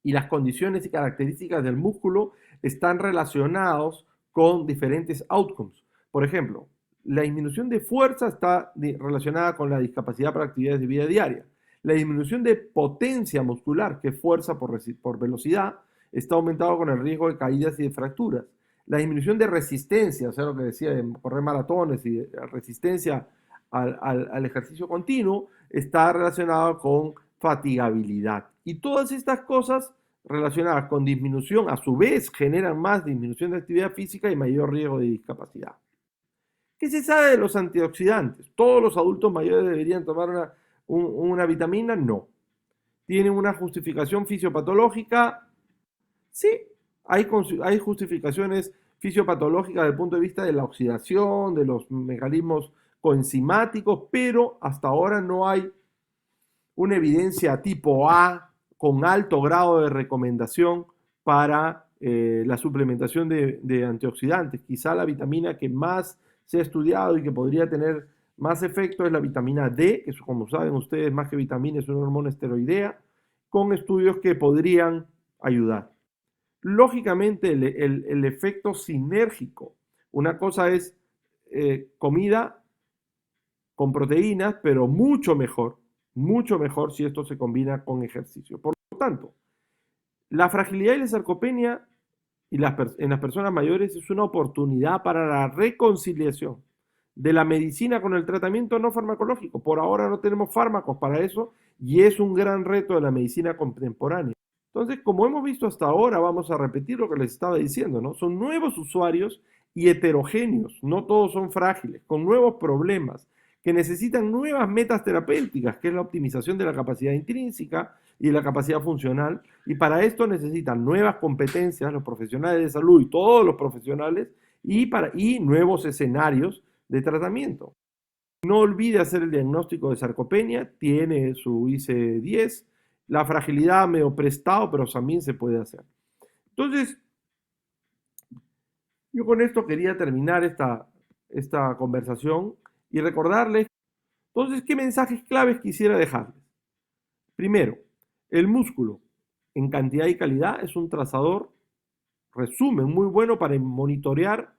y las condiciones y características del músculo están relacionados con diferentes outcomes. Por ejemplo, la disminución de fuerza está relacionada con la discapacidad para actividades de vida diaria. La disminución de potencia muscular, que es fuerza por velocidad, está aumentado con el riesgo de caídas y de fracturas. La disminución de resistencia, o sea, lo que decía de correr maratones y de resistencia al ejercicio continuo, está relacionado con fatigabilidad. Y todas estas cosas relacionadas con disminución, a su vez, generan más disminución de actividad física y mayor riesgo de discapacidad. ¿Qué se sabe de los antioxidantes? ¿Todos los adultos mayores deberían tomar una vitamina? No. ¿Tienen una justificación fisiopatológica? Sí, hay justificaciones fisiopatológicas desde el punto de vista de la oxidación, de los mecanismos coenzimáticos, pero hasta ahora no hay una evidencia tipo A con alto grado de recomendación para la suplementación de antioxidantes. Quizá la vitamina que más se ha estudiado y que podría tener más efecto es la vitamina D, que como saben ustedes, más que vitamina, es una hormona esteroidea, con estudios que podrían ayudar. Lógicamente, el efecto sinérgico. Una cosa es comida con proteínas, pero mucho mejor si esto se combina con ejercicio. Por lo tanto, La fragilidad y la sarcopenia en las personas mayores es una oportunidad para la reconciliación de la medicina con el tratamiento no farmacológico. Por ahora no tenemos fármacos para eso y es un gran reto de la medicina contemporánea. Entonces, como hemos visto hasta ahora, vamos a repetir lo que les estaba diciendo, ¿no? Son nuevos usuarios y heterogéneos, no todos son frágiles, con nuevos problemas, que necesitan nuevas metas terapéuticas, que es la optimización de la capacidad intrínseca y de la capacidad funcional, y para esto necesitan nuevas competencias, los profesionales de salud y todos los profesionales, y nuevos escenarios de tratamiento. No olvide hacer el diagnóstico de sarcopenia, tiene su IC10, la fragilidad medio prestado, pero también se puede hacer. Entonces, yo con esto quería terminar esta conversación y recordarles, entonces, ¿qué mensajes claves quisiera dejarles? Primero, el músculo en cantidad y calidad es un trazador, resumen, muy bueno para monitorear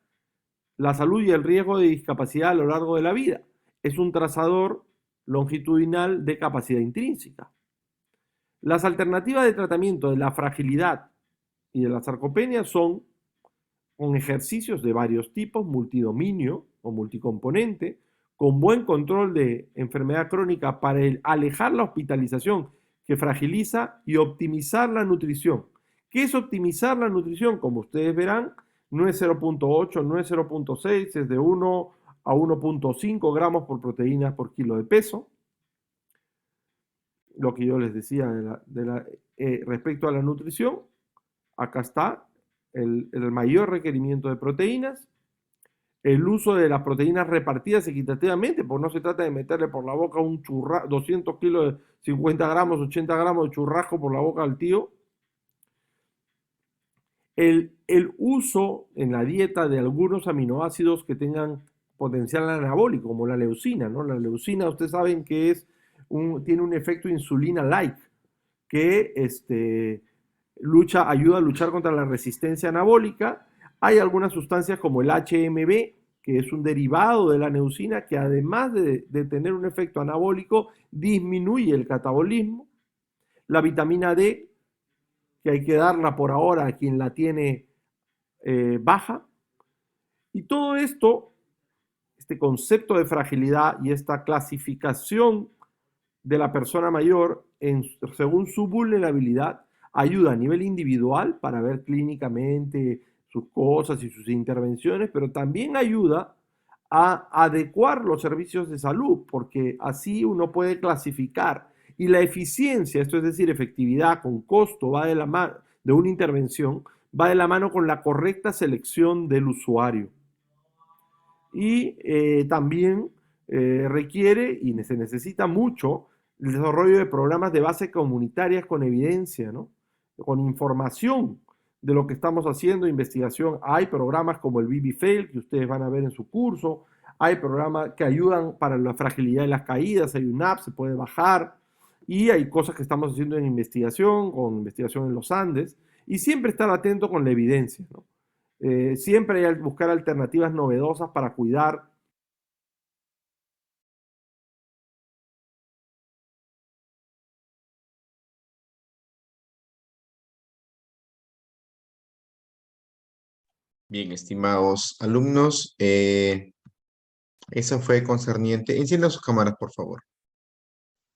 la salud y el riesgo de discapacidad a lo largo de la vida. Es un trazador longitudinal de capacidad intrínseca. Las alternativas de tratamiento de la fragilidad y de la sarcopenia son con ejercicios de varios tipos, multidominio o multicomponente, con buen control de enfermedad crónica para alejar la hospitalización que fragiliza y optimizar la nutrición. ¿Qué es optimizar la nutrición? Como ustedes verán, no es 0.8, no es 0.6, es de 1 a 1.5 gramos por proteínas por kilo de peso. Lo que yo les decía respecto a la nutrición, acá está el mayor requerimiento de proteínas, el uso de las proteínas repartidas equitativamente, porque no se trata de meterle por la boca 200 kilos de 50 gramos, 80 gramos de churrasco por la boca al tío. El uso en la dieta de algunos aminoácidos que tengan potencial anabólico, como la leucina, ¿no? La leucina, ustedes saben que tiene un efecto insulina-like, que ayuda a luchar contra la resistencia anabólica. Hay algunas sustancias como el HMB, que es un derivado de la leucina, que además de tener un efecto anabólico, disminuye el catabolismo. La vitamina D, que hay que darla por ahora a quien la tiene baja. Y todo esto, este concepto de fragilidad y esta clasificación de la persona mayor según su vulnerabilidad, ayuda a nivel individual para ver clínicamente sus cosas y sus intervenciones, pero también ayuda a adecuar los servicios de salud, porque así uno puede clasificar y la eficiencia, esto es decir, efectividad con costo, va de la mano de una intervención, va de la mano con la correcta selección del usuario. Y también requiere y se necesita mucho el desarrollo de programas de base comunitarias con evidencia, ¿no? Con información de lo que estamos haciendo, investigación. Hay programas como el BB-Fail que ustedes van a ver en su curso, hay programas que ayudan para la fragilidad de las caídas, hay un app, se puede bajar, y hay cosas que estamos haciendo en investigación, con investigación en los Andes, y siempre estar atento con la evidencia, ¿no? Siempre hay que buscar alternativas novedosas para cuidar. Bien, estimados alumnos, eso fue concerniente. Enciendan sus cámaras, por favor.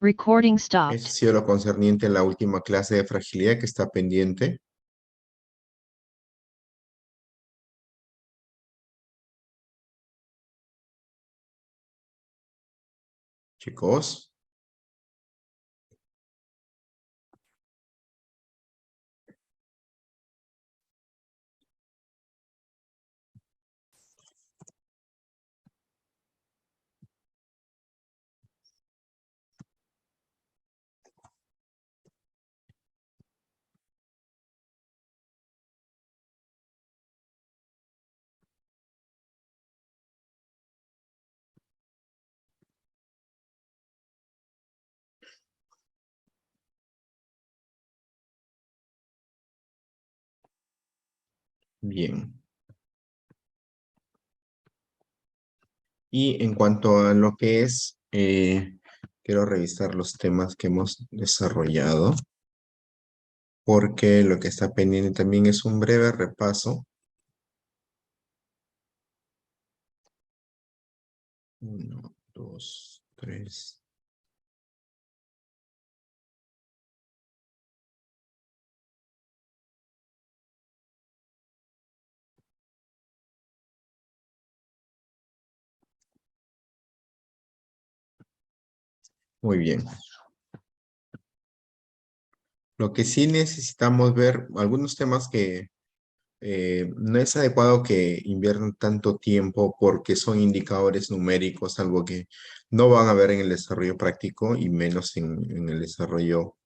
Recording Eso ha stopped. sido lo concerniente en la última clase de fragilidad que está pendiente. Chicos. Bien. Y en cuanto a lo que es, quiero revisar los temas que hemos desarrollado. porque lo que está pendiente también es un breve repaso. 1, 2, 3. Muy bien. Lo que sí necesitamos ver, algunos temas que no es adecuado que inviertan tanto tiempo porque son indicadores numéricos, algo que no van a ver en el desarrollo práctico y menos en el desarrollo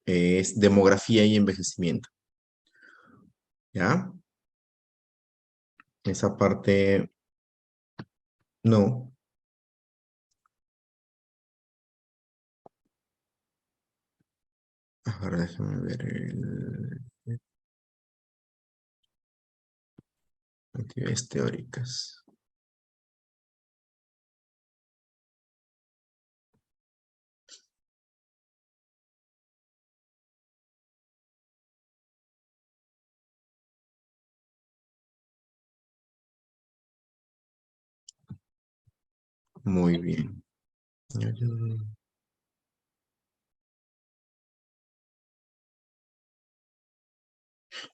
es demografía y envejecimiento. ¿Ya? Esa parte no. Ahora déjame ver actividades teóricas. Muy bien.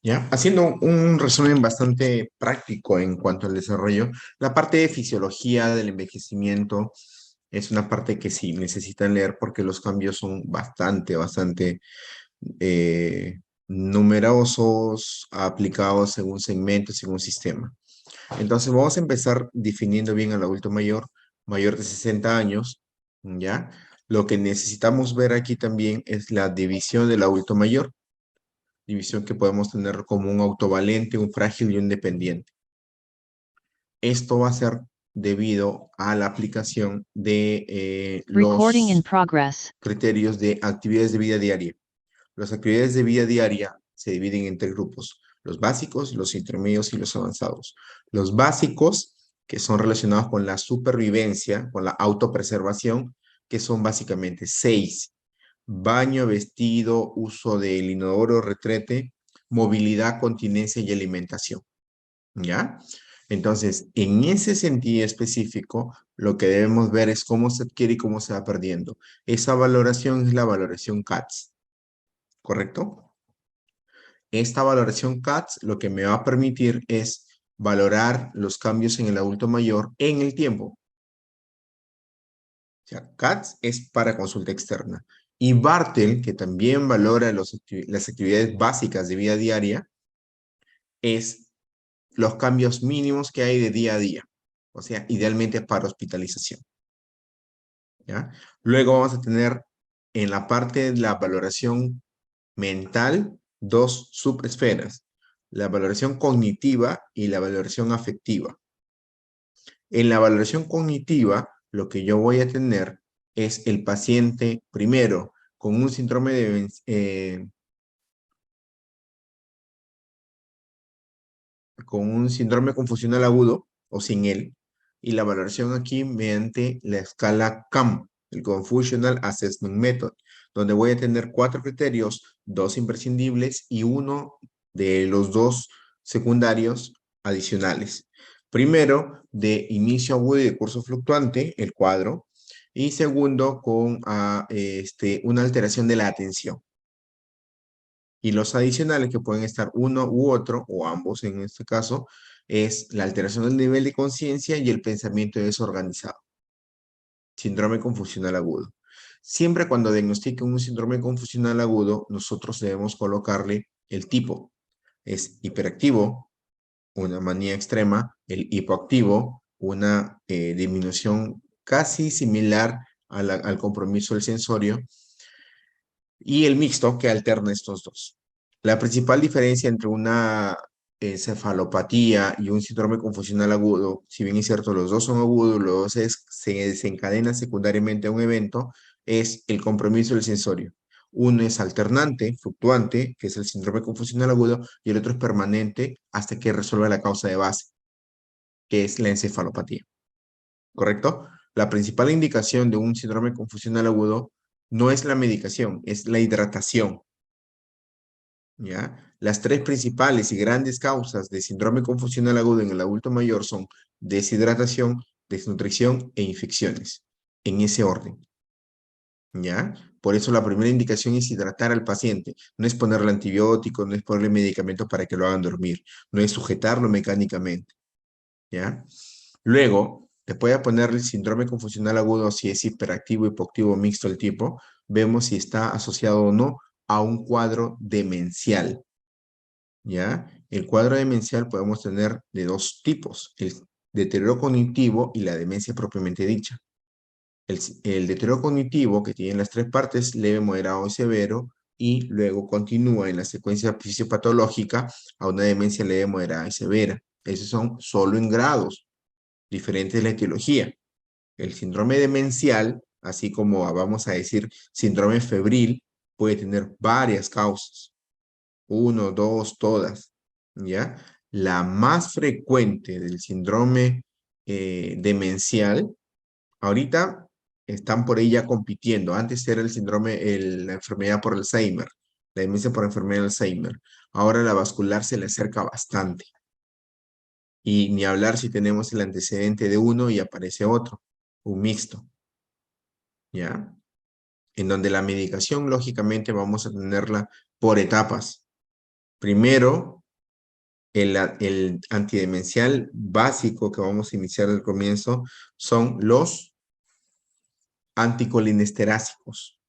Ya, haciendo un resumen bastante práctico en cuanto al desarrollo, la parte de fisiología del envejecimiento es una parte que sí necesitan leer porque los cambios son bastante eh, numerosos, aplicados según segmentos, según sistema. Entonces vamos a empezar definiendo bien al adulto mayor, mayor de 60 años, ¿ya? Lo que necesitamos ver aquí también es la división del adulto mayor, división que podemos tener como un autovalente, un frágil y un dependiente. Esto va a ser debido a la aplicación de Recording in los progress. criterios de actividades de vida diaria. Las actividades de vida diaria se dividen en tres grupos: los básicos, los intermedios y los avanzados. Los básicos, que son relacionados con la supervivencia, con la autopreservación, que son básicamente 6: baño, vestido, uso del inodoro, retrete, movilidad, continencia y alimentación. ¿Ya? Entonces, en ese sentido específico, lo que debemos ver es cómo se adquiere y cómo se va perdiendo. Esa valoración es la valoración CATS, ¿correcto? Esta valoración CATS lo que me va a permitir es valorar los cambios en el adulto mayor en el tiempo. O sea, CATS es para consulta externa. Y Bartel, que también valora las actividades básicas de vida diaria, es los cambios mínimos que hay de día a día. O sea, idealmente para hospitalización. ¿Ya? Luego vamos a tener en la parte de la valoración mental dos subesferas: la valoración cognitiva y la valoración afectiva. En la valoración cognitiva, lo que yo voy a tener es el paciente, primero, con un síndrome confusional agudo o sin él, y la valoración aquí mediante la escala CAM, el Confusional Assessment Method, donde voy a tener 4 criterios, 2 imprescindibles y uno de los 2 secundarios adicionales. Primero, de inicio agudo y de curso fluctuante, el cuadro, y segundo, con una alteración de la atención. Y los adicionales, que pueden estar uno u otro, o ambos en este caso, es la alteración del nivel de conciencia y el pensamiento desorganizado. Síndrome confusional agudo. Siempre cuando diagnostiquen un síndrome confusional agudo, nosotros debemos colocarle el tipo. Es hiperactivo, una manía extrema; el hipoactivo, una disminución casi similar al compromiso del sensorio; y el mixto, que alterna estos dos. La principal diferencia entre una encefalopatía y un síndrome confusional agudo, si bien es cierto, los dos son agudos, los dos se desencadenan secundariamente a un evento, es el compromiso del sensorio. Uno es alternante, fluctuante, que es el síndrome confusional agudo, y el otro es permanente hasta que resuelva la causa de base, que es la encefalopatía. ¿Correcto? La principal indicación de un síndrome confusional agudo no es la medicación, es la hidratación. ¿ya? Las tres principales y grandes causas de síndrome confusional agudo en el adulto mayor son deshidratación, desnutrición e infecciones, en ese orden, ¿ya? Por eso la primera indicación es hidratar al paciente, no es ponerle antibióticos, no es ponerle medicamentos para que lo hagan dormir, no es sujetarlo mecánicamente, ¿ya? Luego, después de ponerle síndrome confusional agudo, si es hiperactivo, hipoactivo, mixto el tipo, vemos si está asociado o no a un cuadro demencial, ¿ya? El cuadro demencial podemos tener de dos tipos, el deterioro cognitivo y la demencia propiamente dicha. El deterioro cognitivo, que tiene las tres partes, leve, moderado y severo, y luego continúa en la secuencia fisiopatológica a una demencia leve, moderada y severa. Esos son solo en grados, diferentes de la etiología. El síndrome demencial, así como vamos a decir síndrome febril, puede tener varias causas. Uno, dos, todas, ¿ya? La más frecuente del síndrome demencial, ahorita están por ella compitiendo. Antes era el síndrome, la enfermedad por Alzheimer, la demencia por enfermedad de Alzheimer. Ahora la vascular se le acerca bastante. Y ni hablar si tenemos el antecedente de uno y aparece otro, un mixto, ¿ya? En donde la medicación, lógicamente, vamos a tenerla por etapas. Primero, el antidemencial básico que vamos a iniciar al comienzo son los anticolinesterásicos,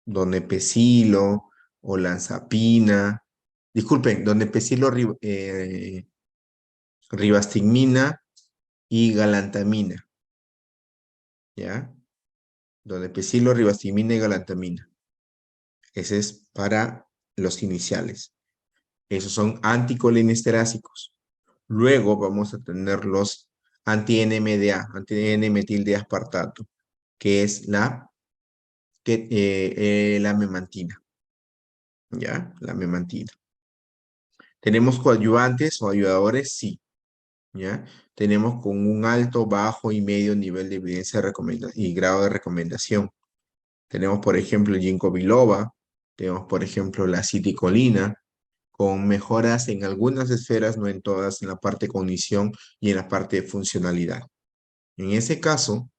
donepezilo, olanzapina, disculpen, donepezilo, ribastigmina y galantamina, ¿ya? Donepezilo, ribastigmina y galantamina. Ese es para los iniciales. Esos son anticolinesterásicos. Luego vamos a tener los anti-NMDA, anti-N-metil de aspartato, que es la memantina, ¿ya? La memantina. ¿Tenemos coadyuvantes o ayudadores? Sí, ¿ya? Tenemos con un alto, bajo y medio nivel de evidencia y grado de recomendación. Tenemos, por ejemplo, el ginkgo biloba, tenemos, por ejemplo, la aciticolina, con mejoras en algunas esferas, no en todas, en la parte de cognición y en la parte de funcionalidad. En ese caso,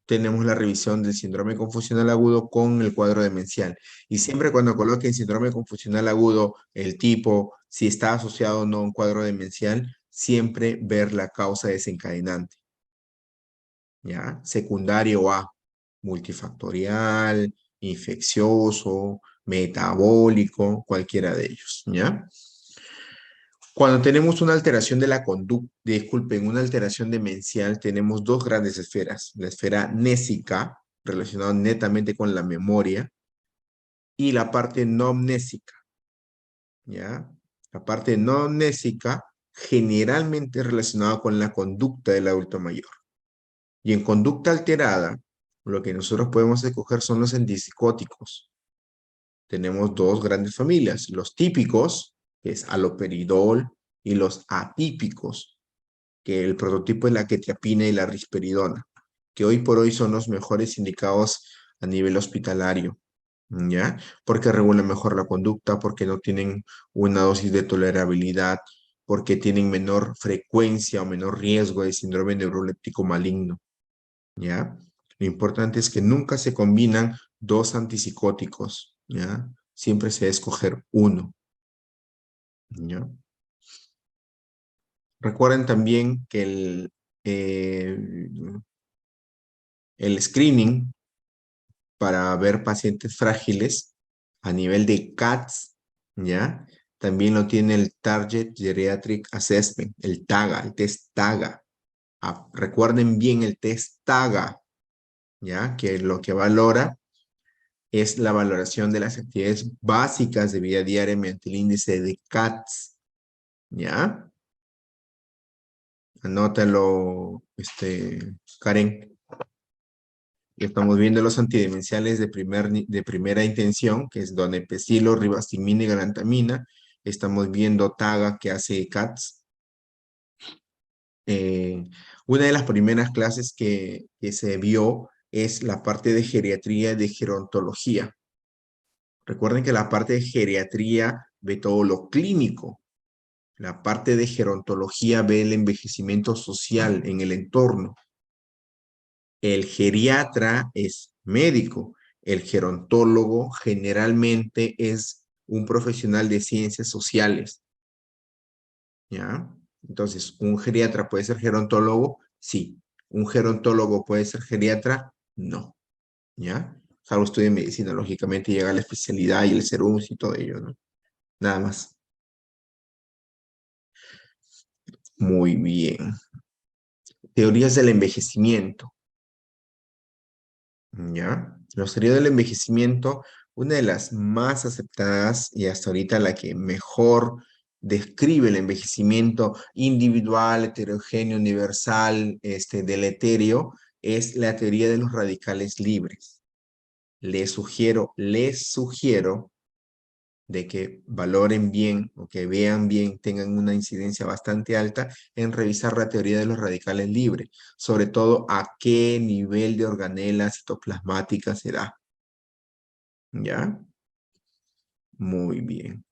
tenemos la revisión del síndrome confusional agudo con el cuadro demencial. Y siempre cuando coloquen síndrome confusional agudo, el tipo, si está asociado o no a un cuadro demencial, siempre ver la causa desencadenante, ¿ya? Secundario a multifactorial, infeccioso, metabólico, cualquiera de ellos, ¿ya? Cuando tenemos una alteración de la conducta, disculpen, una alteración demencial, tenemos dos grandes esferas. La esfera nésica, relacionada netamente con la memoria, y la parte no amnésica, ¿ya? La parte no amnésica generalmente relacionada con la conducta del adulto mayor. Y en conducta alterada, lo que nosotros podemos escoger son los antipsicóticos. Tenemos dos grandes familias, los típicos, que es haloperidol, y los atípicos, que el prototipo es la quetiapina y la risperidona, que hoy por hoy son los mejores indicados a nivel hospitalario, ¿ya? Porque regulan mejor la conducta, porque no tienen una dosis de tolerabilidad, porque tienen menor frecuencia o menor riesgo de síndrome neuroléptico maligno, ¿ya? Lo importante es que nunca se combinan dos antipsicóticos, ¿ya? Siempre se debe escoger uno, ¿ya? Recuerden también que el screening para ver pacientes frágiles a nivel de CATS, ¿ya? También lo tiene el Target Geriatric Assessment, el TAGA, el test TAGA. Recuerden bien el test TAGA, ¿ya? Que lo que valora es la valoración de las actividades básicas de vida diaria mediante el índice de CATS, ¿ya? Anótalo, Karen. Estamos viendo los antidemenciales de primera intención, que es donepezilo, ribastigmina y galantamina. Estamos viendo TAGA, que hace CATS. Una de las primeras clases que se vio es la parte de geriatría y de gerontología. Recuerden que la parte de geriatría ve todo lo clínico. La parte de gerontología ve el envejecimiento social en el entorno. El geriatra es médico. El gerontólogo generalmente es un profesional de ciencias sociales. ¿Ya? Entonces, ¿un geriatra puede ser gerontólogo? Sí. ¿Un gerontólogo puede ser geriatra? No. ¿Ya? Salvo estudio en medicina, lógicamente llega la especialidad y el serums y todo ello, ¿no? Nada más. Muy bien. Teorías del envejecimiento. ¿Ya? Las teorías del envejecimiento, una de las más aceptadas y hasta ahorita la que mejor describe el envejecimiento individual, heterogéneo, universal, deleterio, es la teoría de los radicales libres. Les sugiero de que valoren bien o que vean bien, tengan una incidencia bastante alta en revisar la teoría de los radicales libres, sobre todo a qué nivel de organela citoplasmática se da. ¿Ya? Muy bien.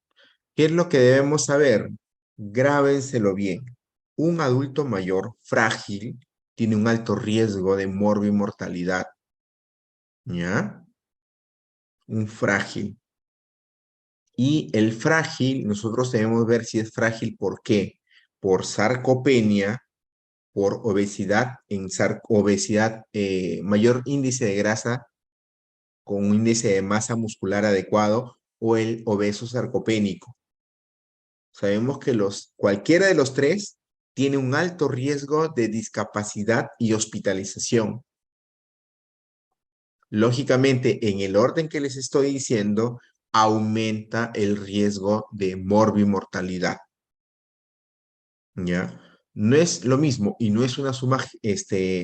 ¿Qué es lo que debemos saber? Grábenselo bien. Un adulto mayor frágil tiene un alto riesgo de morbimortalidad. ¿Ya? Un frágil. Y el frágil, nosotros debemos ver si es frágil, ¿por qué? Por sarcopenia, por obesidad, obesidad, mayor índice de grasa con un índice de masa muscular adecuado o el obeso sarcopénico. Sabemos que cualquiera de los tres tiene un alto riesgo de discapacidad y hospitalización. Lógicamente, en el orden que les estoy diciendo, aumenta el riesgo de morbimortalidad. ¿Ya? No es lo mismo y no es una suma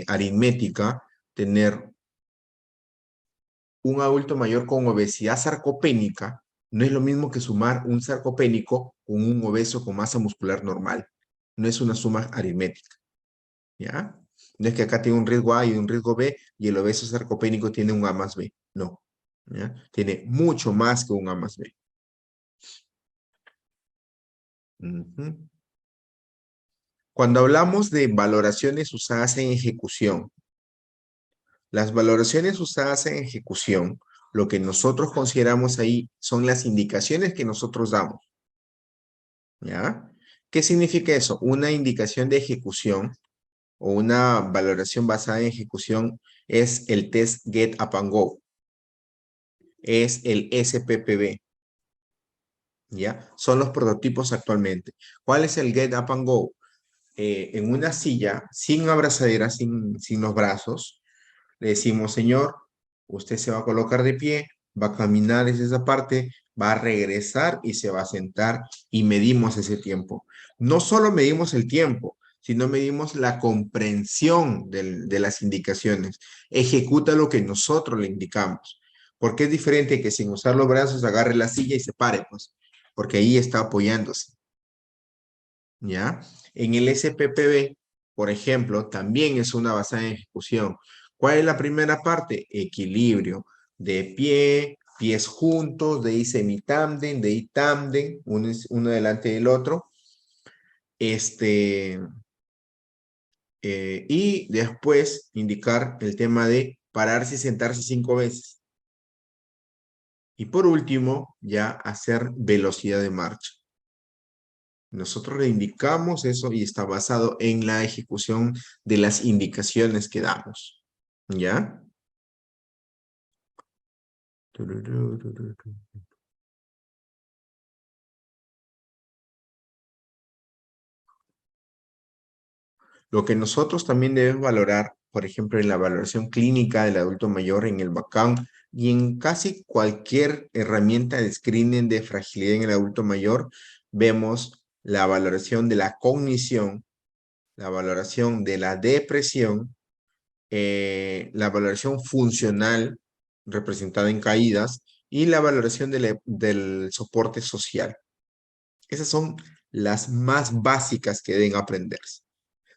aritmética tener un adulto mayor con obesidad sarcopénica, no es lo mismo que sumar un sarcopénico con un obeso con masa muscular normal. No es una suma aritmética, ¿ya? No es que acá tiene un riesgo A y un riesgo B y el obeso sarcopénico tiene un A más B. No, ¿ya? Tiene mucho más que un A más B. Ujú. Cuando hablamos de valoraciones usadas en ejecución, las valoraciones usadas en ejecución, lo que nosotros consideramos ahí son las indicaciones que nosotros damos. ¿Ya? ¿Qué significa eso? Una indicación de ejecución o una valoración basada en ejecución es el test Get Up and Go. Es el SPPB. ¿Ya? Son los prototipos actualmente. ¿Cuál es el Get Up and Go? En una silla, sin abrazadera, sin los brazos, le decimos, señor, usted se va a colocar de pie, va a caminar desde esa parte, va a regresar y se va a sentar y medimos ese tiempo. No solo medimos el tiempo, sino medimos la comprensión de las indicaciones. Ejecuta lo que nosotros le indicamos. Porque es diferente que sin usar los brazos agarre la silla y se pare, pues, porque ahí está apoyándose. ¿Ya? En el SPPB, por ejemplo, también es una basada en ejecución. ¿Cuál es la primera parte? Equilibrio. De pie, pies juntos, de ahí semitándem, de ahí tándem, uno delante del otro. Y después indicar el tema de pararse y sentarse 5 veces. Y por último, ya hacer velocidad de marcha. Nosotros le indicamos eso y está basado en la ejecución de las indicaciones que damos. ¿Ya? Lo que nosotros también debemos valorar, por ejemplo, en la valoración clínica del adulto mayor, en el BACAM y en casi cualquier herramienta de screening de fragilidad en el adulto mayor, vemos la valoración de la cognición, la valoración de la depresión, la valoración funcional representada en caídas y la valoración del soporte social. Esas son las más básicas que deben aprenderse.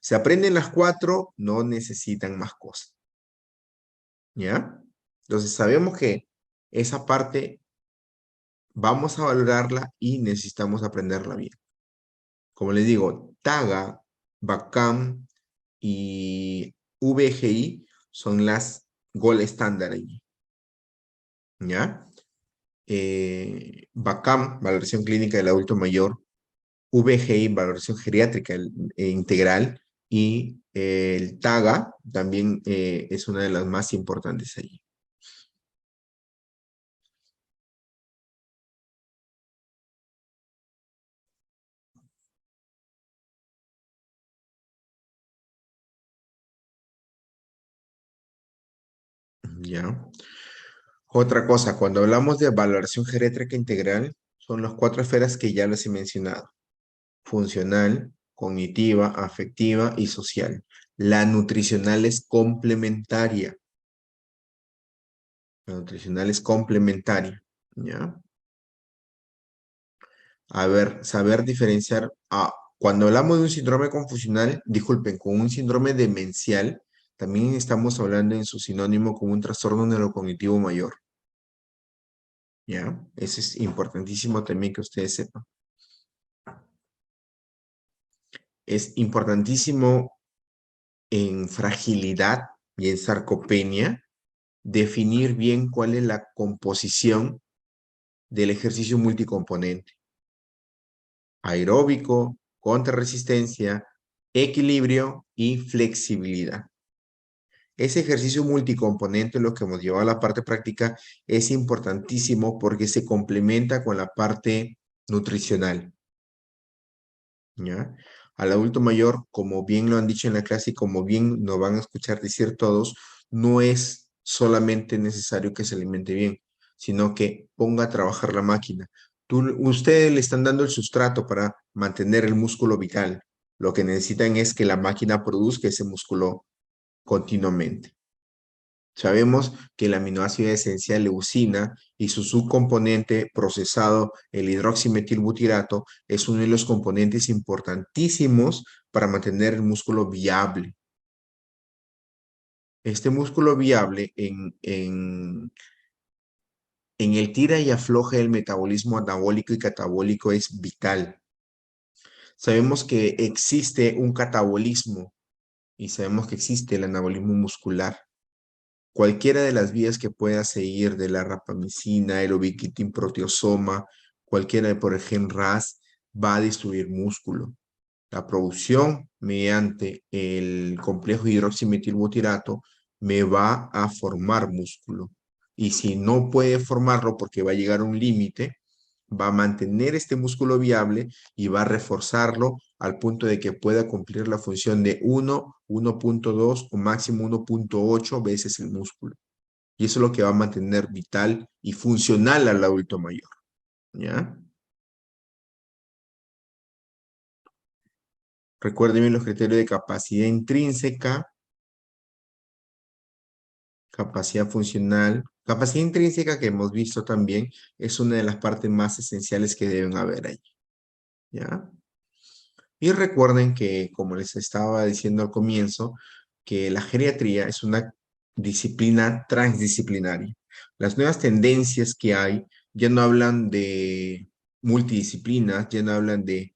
Se aprenden las 4, no necesitan más cosas. ¿Ya? Entonces sabemos que esa parte vamos a valorarla y necesitamos aprenderla bien. Como les digo, TAGA, BACAM y VGI son las gold estándar allí. ¿Ya? BACAM, valoración clínica del adulto mayor, VGI, valoración geriátrica integral, y el TAGA también es una de las más importantes allí. ¿Ya? Otra cosa, cuando hablamos de valoración geriátrica integral, son las 4 esferas que ya les he mencionado: funcional, cognitiva, afectiva y social. La nutricional es complementaria. La nutricional es complementaria, ¿ya? A ver, saber diferenciar. Cuando hablamos de un síndrome confusional, disculpen, con un síndrome demencial, también estamos hablando en su sinónimo con un trastorno neurocognitivo mayor, ¿ya? Eso es importantísimo también que ustedes sepan. Es importantísimo en fragilidad y en sarcopenia definir bien cuál es la composición del ejercicio multicomponente: aeróbico, contrarresistencia, equilibrio y flexibilidad. Ese ejercicio multicomponente, lo que hemos llevado a la parte práctica, es importantísimo porque se complementa con la parte nutricional, ¿ya? Al adulto mayor, como bien lo han dicho en la clase y como bien nos van a escuchar decir todos, no es solamente necesario que se alimente bien, sino que ponga a trabajar la máquina. Ustedes le están dando el sustrato para mantener el músculo vital. Lo que necesitan es que la máquina produzca ese músculo continuamente. Sabemos que el aminoácido esencial leucina y su subcomponente procesado, el hidroximetilbutirato, es uno de los componentes importantísimos para mantener el músculo viable. Este músculo viable en el tira y afloje del metabolismo anabólico y catabólico es vital. Sabemos que existe un catabolismo y sabemos que existe el anabolismo muscular. Cualquiera de las vías que pueda seguir, de la rapamicina, el ubiquitin proteasoma, cualquiera de por el gen RAS, va a destruir músculo. La producción mediante el complejo hidroximetilbutirato me va a formar músculo. Y si no puede formarlo porque va a llegar a un límite, va a mantener este músculo viable y va a reforzarlo al punto de que pueda cumplir la función de 1, 1.2 o máximo 1.8 veces el músculo. Y eso es lo que va a mantener vital y funcional al adulto mayor, ¿ya? Recuerden bien los criterios de capacidad intrínseca, capacidad funcional. Capacidad intrínseca, que hemos visto también, es una de las partes más esenciales que deben haber ahí, ¿ya? Y recuerden que, como les estaba diciendo al comienzo, que la geriatría es una disciplina transdisciplinaria. Las nuevas tendencias que hay ya no hablan de multidisciplinas, ya no hablan de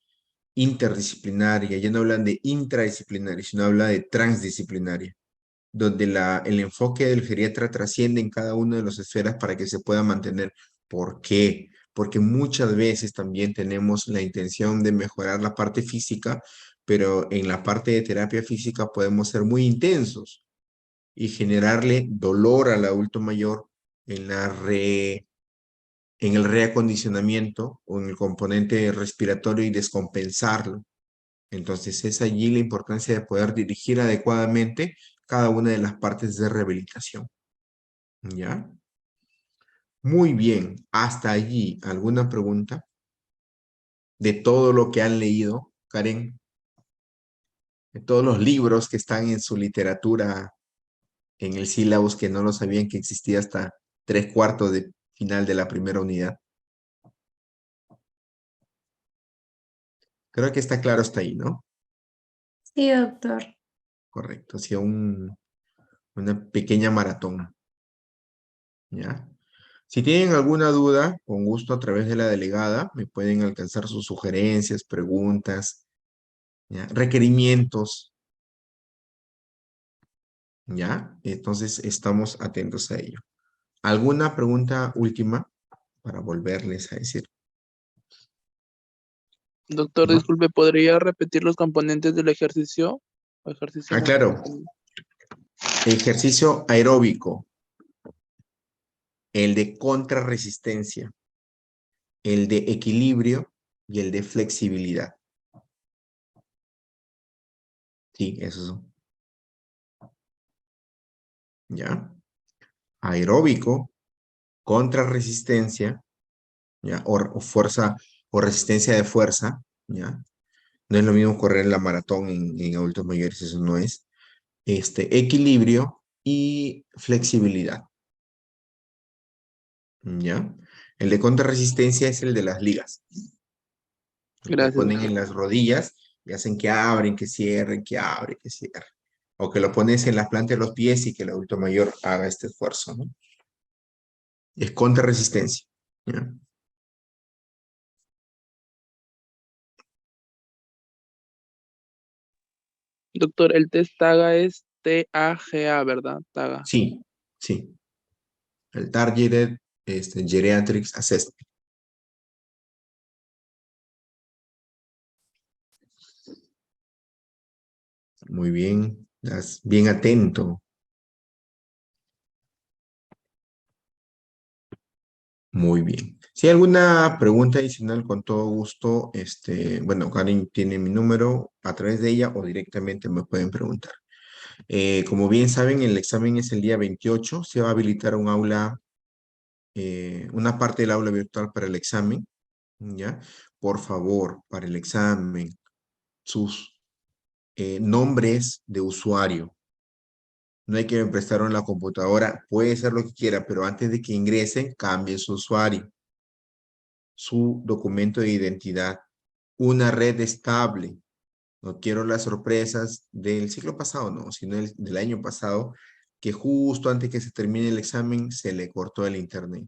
interdisciplinaria, ya no hablan de intradisciplinaria, sino habla de transdisciplinaria, donde el enfoque del geriatra trasciende en cada una de las esferas para que se pueda mantener. ¿Por qué? Porque muchas veces también tenemos la intención de mejorar la parte física, pero en la parte de terapia física podemos ser muy intensos y generarle dolor al adulto mayor en en el reacondicionamiento o en el componente respiratorio y descompensarlo. Entonces es allí la importancia de poder dirigir adecuadamente cada una de las partes de rehabilitación. ¿Ya? Muy bien. Hasta allí, ¿alguna pregunta? De todo lo que han leído, Karen, de todos los libros que están en su literatura, en el sílabus, que no lo sabían que existía hasta 3/4 de final de la primera unidad. Creo que está claro hasta ahí, ¿no? Sí, doctor. Correcto. Ha sido una pequeña maratón. ¿Ya? Si tienen alguna duda, con gusto a través de la delegada, me pueden alcanzar sus sugerencias, preguntas, ¿ya? Requerimientos, ¿ya? Entonces, estamos atentos a ello. ¿Alguna pregunta última para volverles a decir? Doctor, ¿No? disculpe, ¿podría repetir los componentes del ejercicio? Ejercicio Claro. Ejercicio aeróbico, el de contrarresistencia, el de equilibrio y el de flexibilidad. Sí, esos son. ¿Ya? Aeróbico, contrarresistencia, ¿ya? O fuerza, o resistencia de fuerza, ¿ya? No es lo mismo correr la maratón en adultos mayores, eso no es. Equilibrio y flexibilidad, ¿ya? El de contrarresistencia es el de las ligas. Le Gracias, ponen doctor. en las rodillas y hacen que abren, que cierren, que abren, que cierren. O que lo pones en la planta de los pies y que el adulto mayor haga este esfuerzo, ¿no? Es contrarresistencia, ¿ya? Doctor, el test TAGA es TAGA, ¿verdad? TAGA. Sí, sí. El Targeted Geriatrics Assessment. Muy bien, estás bien atento. Muy bien. Si hay alguna pregunta adicional, con todo gusto, bueno, Karen tiene mi número a través de ella o directamente me pueden preguntar. Como bien saben, el examen es el día 28. Se va a habilitar un aula, una parte del aula virtual para el examen, ¿ya? Por favor, para el examen, sus nombres de usuario. No hay que me prestaron la computadora, puede ser lo que quiera, pero antes de que ingresen, cambie su usuario, su documento de identidad, una red estable. No quiero las sorpresas del ciclo pasado, no, sino del año pasado, que justo antes que se termine el examen se le cortó el internet.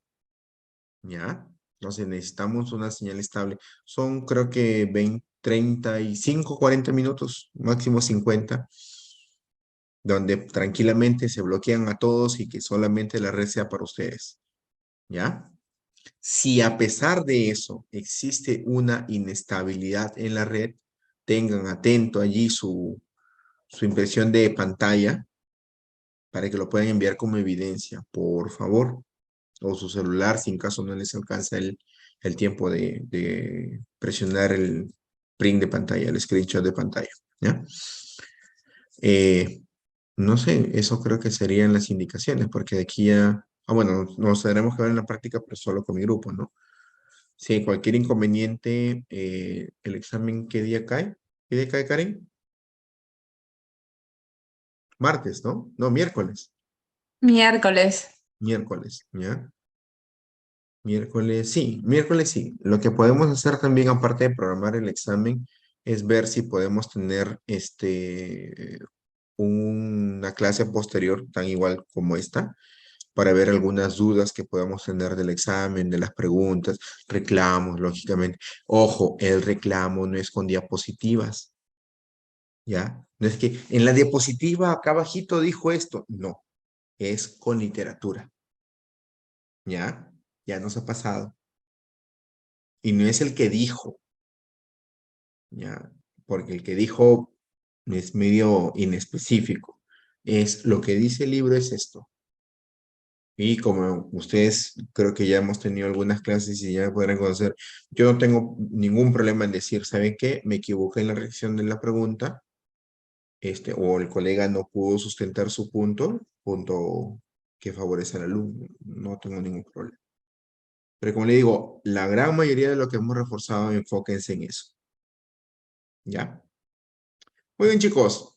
¿Ya? Entonces necesitamos una señal estable. Son creo que 20, 35, 40 minutos, máximo 50, donde tranquilamente se bloquean a todos y que solamente la red sea para ustedes. ¿Ya? Si a pesar de eso existe una inestabilidad en la red, tengan atento allí su impresión de pantalla para que lo puedan enviar como evidencia, por favor. O su celular, si en caso no les alcanza el tiempo de presionar el print de pantalla, el screenshot de pantalla. ¿Ya? No sé, eso creo que serían las indicaciones, porque de aquí ya... bueno, nos tendremos que ver en la práctica, pero solo con mi grupo, ¿no? Si cualquier inconveniente, el examen, ¿qué día cae? ¿Qué día cae, Karen? Martes, ¿no? No, miércoles. Miércoles. Miércoles, ¿ya? Miércoles sí. Lo que podemos hacer también, aparte de programar el examen, es ver si podemos tener una clase posterior, tan igual como esta, para ver algunas dudas que podamos tener del examen, de las preguntas, reclamos, lógicamente. Ojo, el reclamo no es con diapositivas, ¿ya? No es que en la diapositiva acá abajito dijo esto, no, es con literatura, ¿ya? Ya nos ha pasado. Y no es el que dijo, ¿ya? Porque el que dijo es medio inespecífico. Es lo que dice el libro es esto. Y como ustedes creo que ya hemos tenido algunas clases y ya podrán conocer, yo no tengo ningún problema en decir, ¿saben qué? Me equivoqué en la redacción de la pregunta, o el colega no pudo sustentar su punto que favorece al alumno. No tengo ningún problema. Pero como le digo, la gran mayoría de lo que hemos reforzado, enfóquense en eso. ¿Ya? Muy bien, chicos.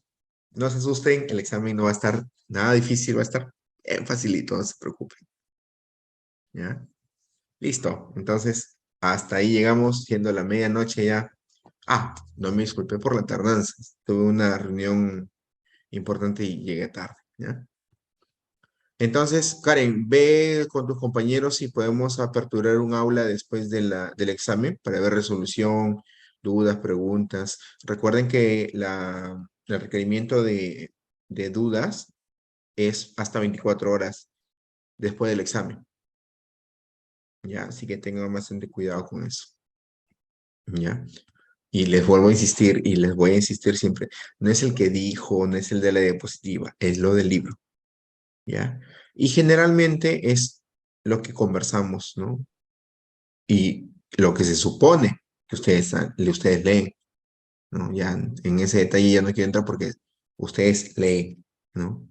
No se asusten, el examen no va a estar nada difícil, va a estar bien facilito, no se preocupen. ¿Ya? Listo. Entonces, hasta ahí llegamos, siendo la medianoche ya. Ah, no me disculpé por la tardanza. Tuve una reunión importante y llegué tarde, ¿ya? Entonces, Karen, ve con tus compañeros si podemos aperturar un aula después del examen para ver resolución, dudas, preguntas. Recuerden que el requerimiento de dudas es hasta 24 horas después del examen. Ya, así que tengan bastante cuidado con eso. Ya. Y les vuelvo a insistir, y les voy a insistir siempre, no es el que dijo, no es el de la diapositiva, es lo del libro. ¿Ya? Y generalmente es lo que conversamos, ¿no? Y lo que se supone que ustedes leen, ¿no? Ya en ese detalle ya no quiero entrar porque ustedes leen, ¿no?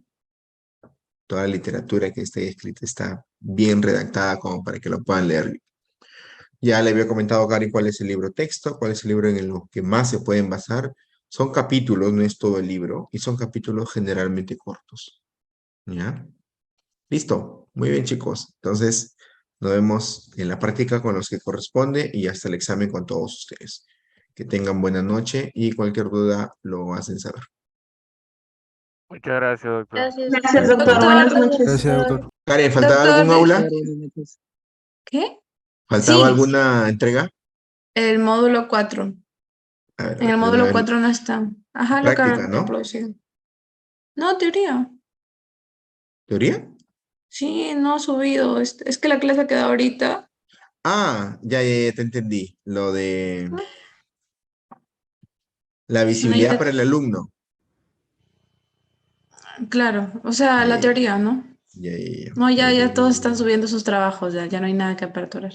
Toda la literatura que esté escrita está bien redactada como para que lo puedan leer. Ya le había comentado a Gary cuál es el libro texto, cuál es el libro en el que más se pueden basar. Son capítulos, no es todo el libro, y son capítulos generalmente cortos. ¿Ya? Listo. Muy bien, chicos. Entonces, nos vemos en la práctica con los que corresponde y hasta el examen con todos ustedes. Que tengan buena noche y cualquier duda lo hacen saber. Muchas gracias, doctor. Gracias. Gracias, doctor. Buenas noches. Gracias, doctor. Karen, ¿faltaba Doctor, algún aula? ¿Qué? ¿Faltaba Sí. alguna entrega? El módulo 4. A ver, En el módulo 4 no está. Ajá, lo que práctica, ¿no? reproducido. No, teoría. ¿Teoría? Sí, no ha subido. Es que la clase queda ahorita. Ah, ya te entendí. Lo de Ah. la No, visibilidad ya- para el alumno. claro, o sea, la Ya, teoría, ¿no? ya, ya, ya. No, ya, Ya, ya todos están subiendo sus trabajos, ya no hay nada que aperturar.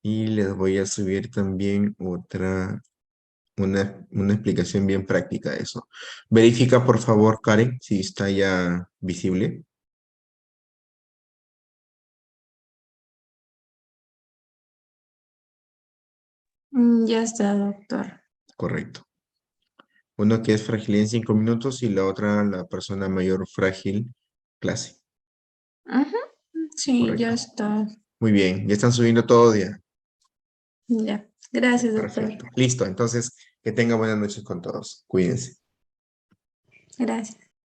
Y les voy a subir también una explicación bien práctica de eso. Verifica, por favor, Karen, si está ya visible. Ya está, doctor. Correcto. Uno que es fragilidad en 5 minutos y la otra, la persona mayor frágil, clase. Ajá. Sí, ya Correcto. está. Muy bien, ya están subiendo todo ya. Ya. Gracias, doctor. Perfecto. Listo, entonces que tengan buenas noches con todos. Cuídense. Gracias.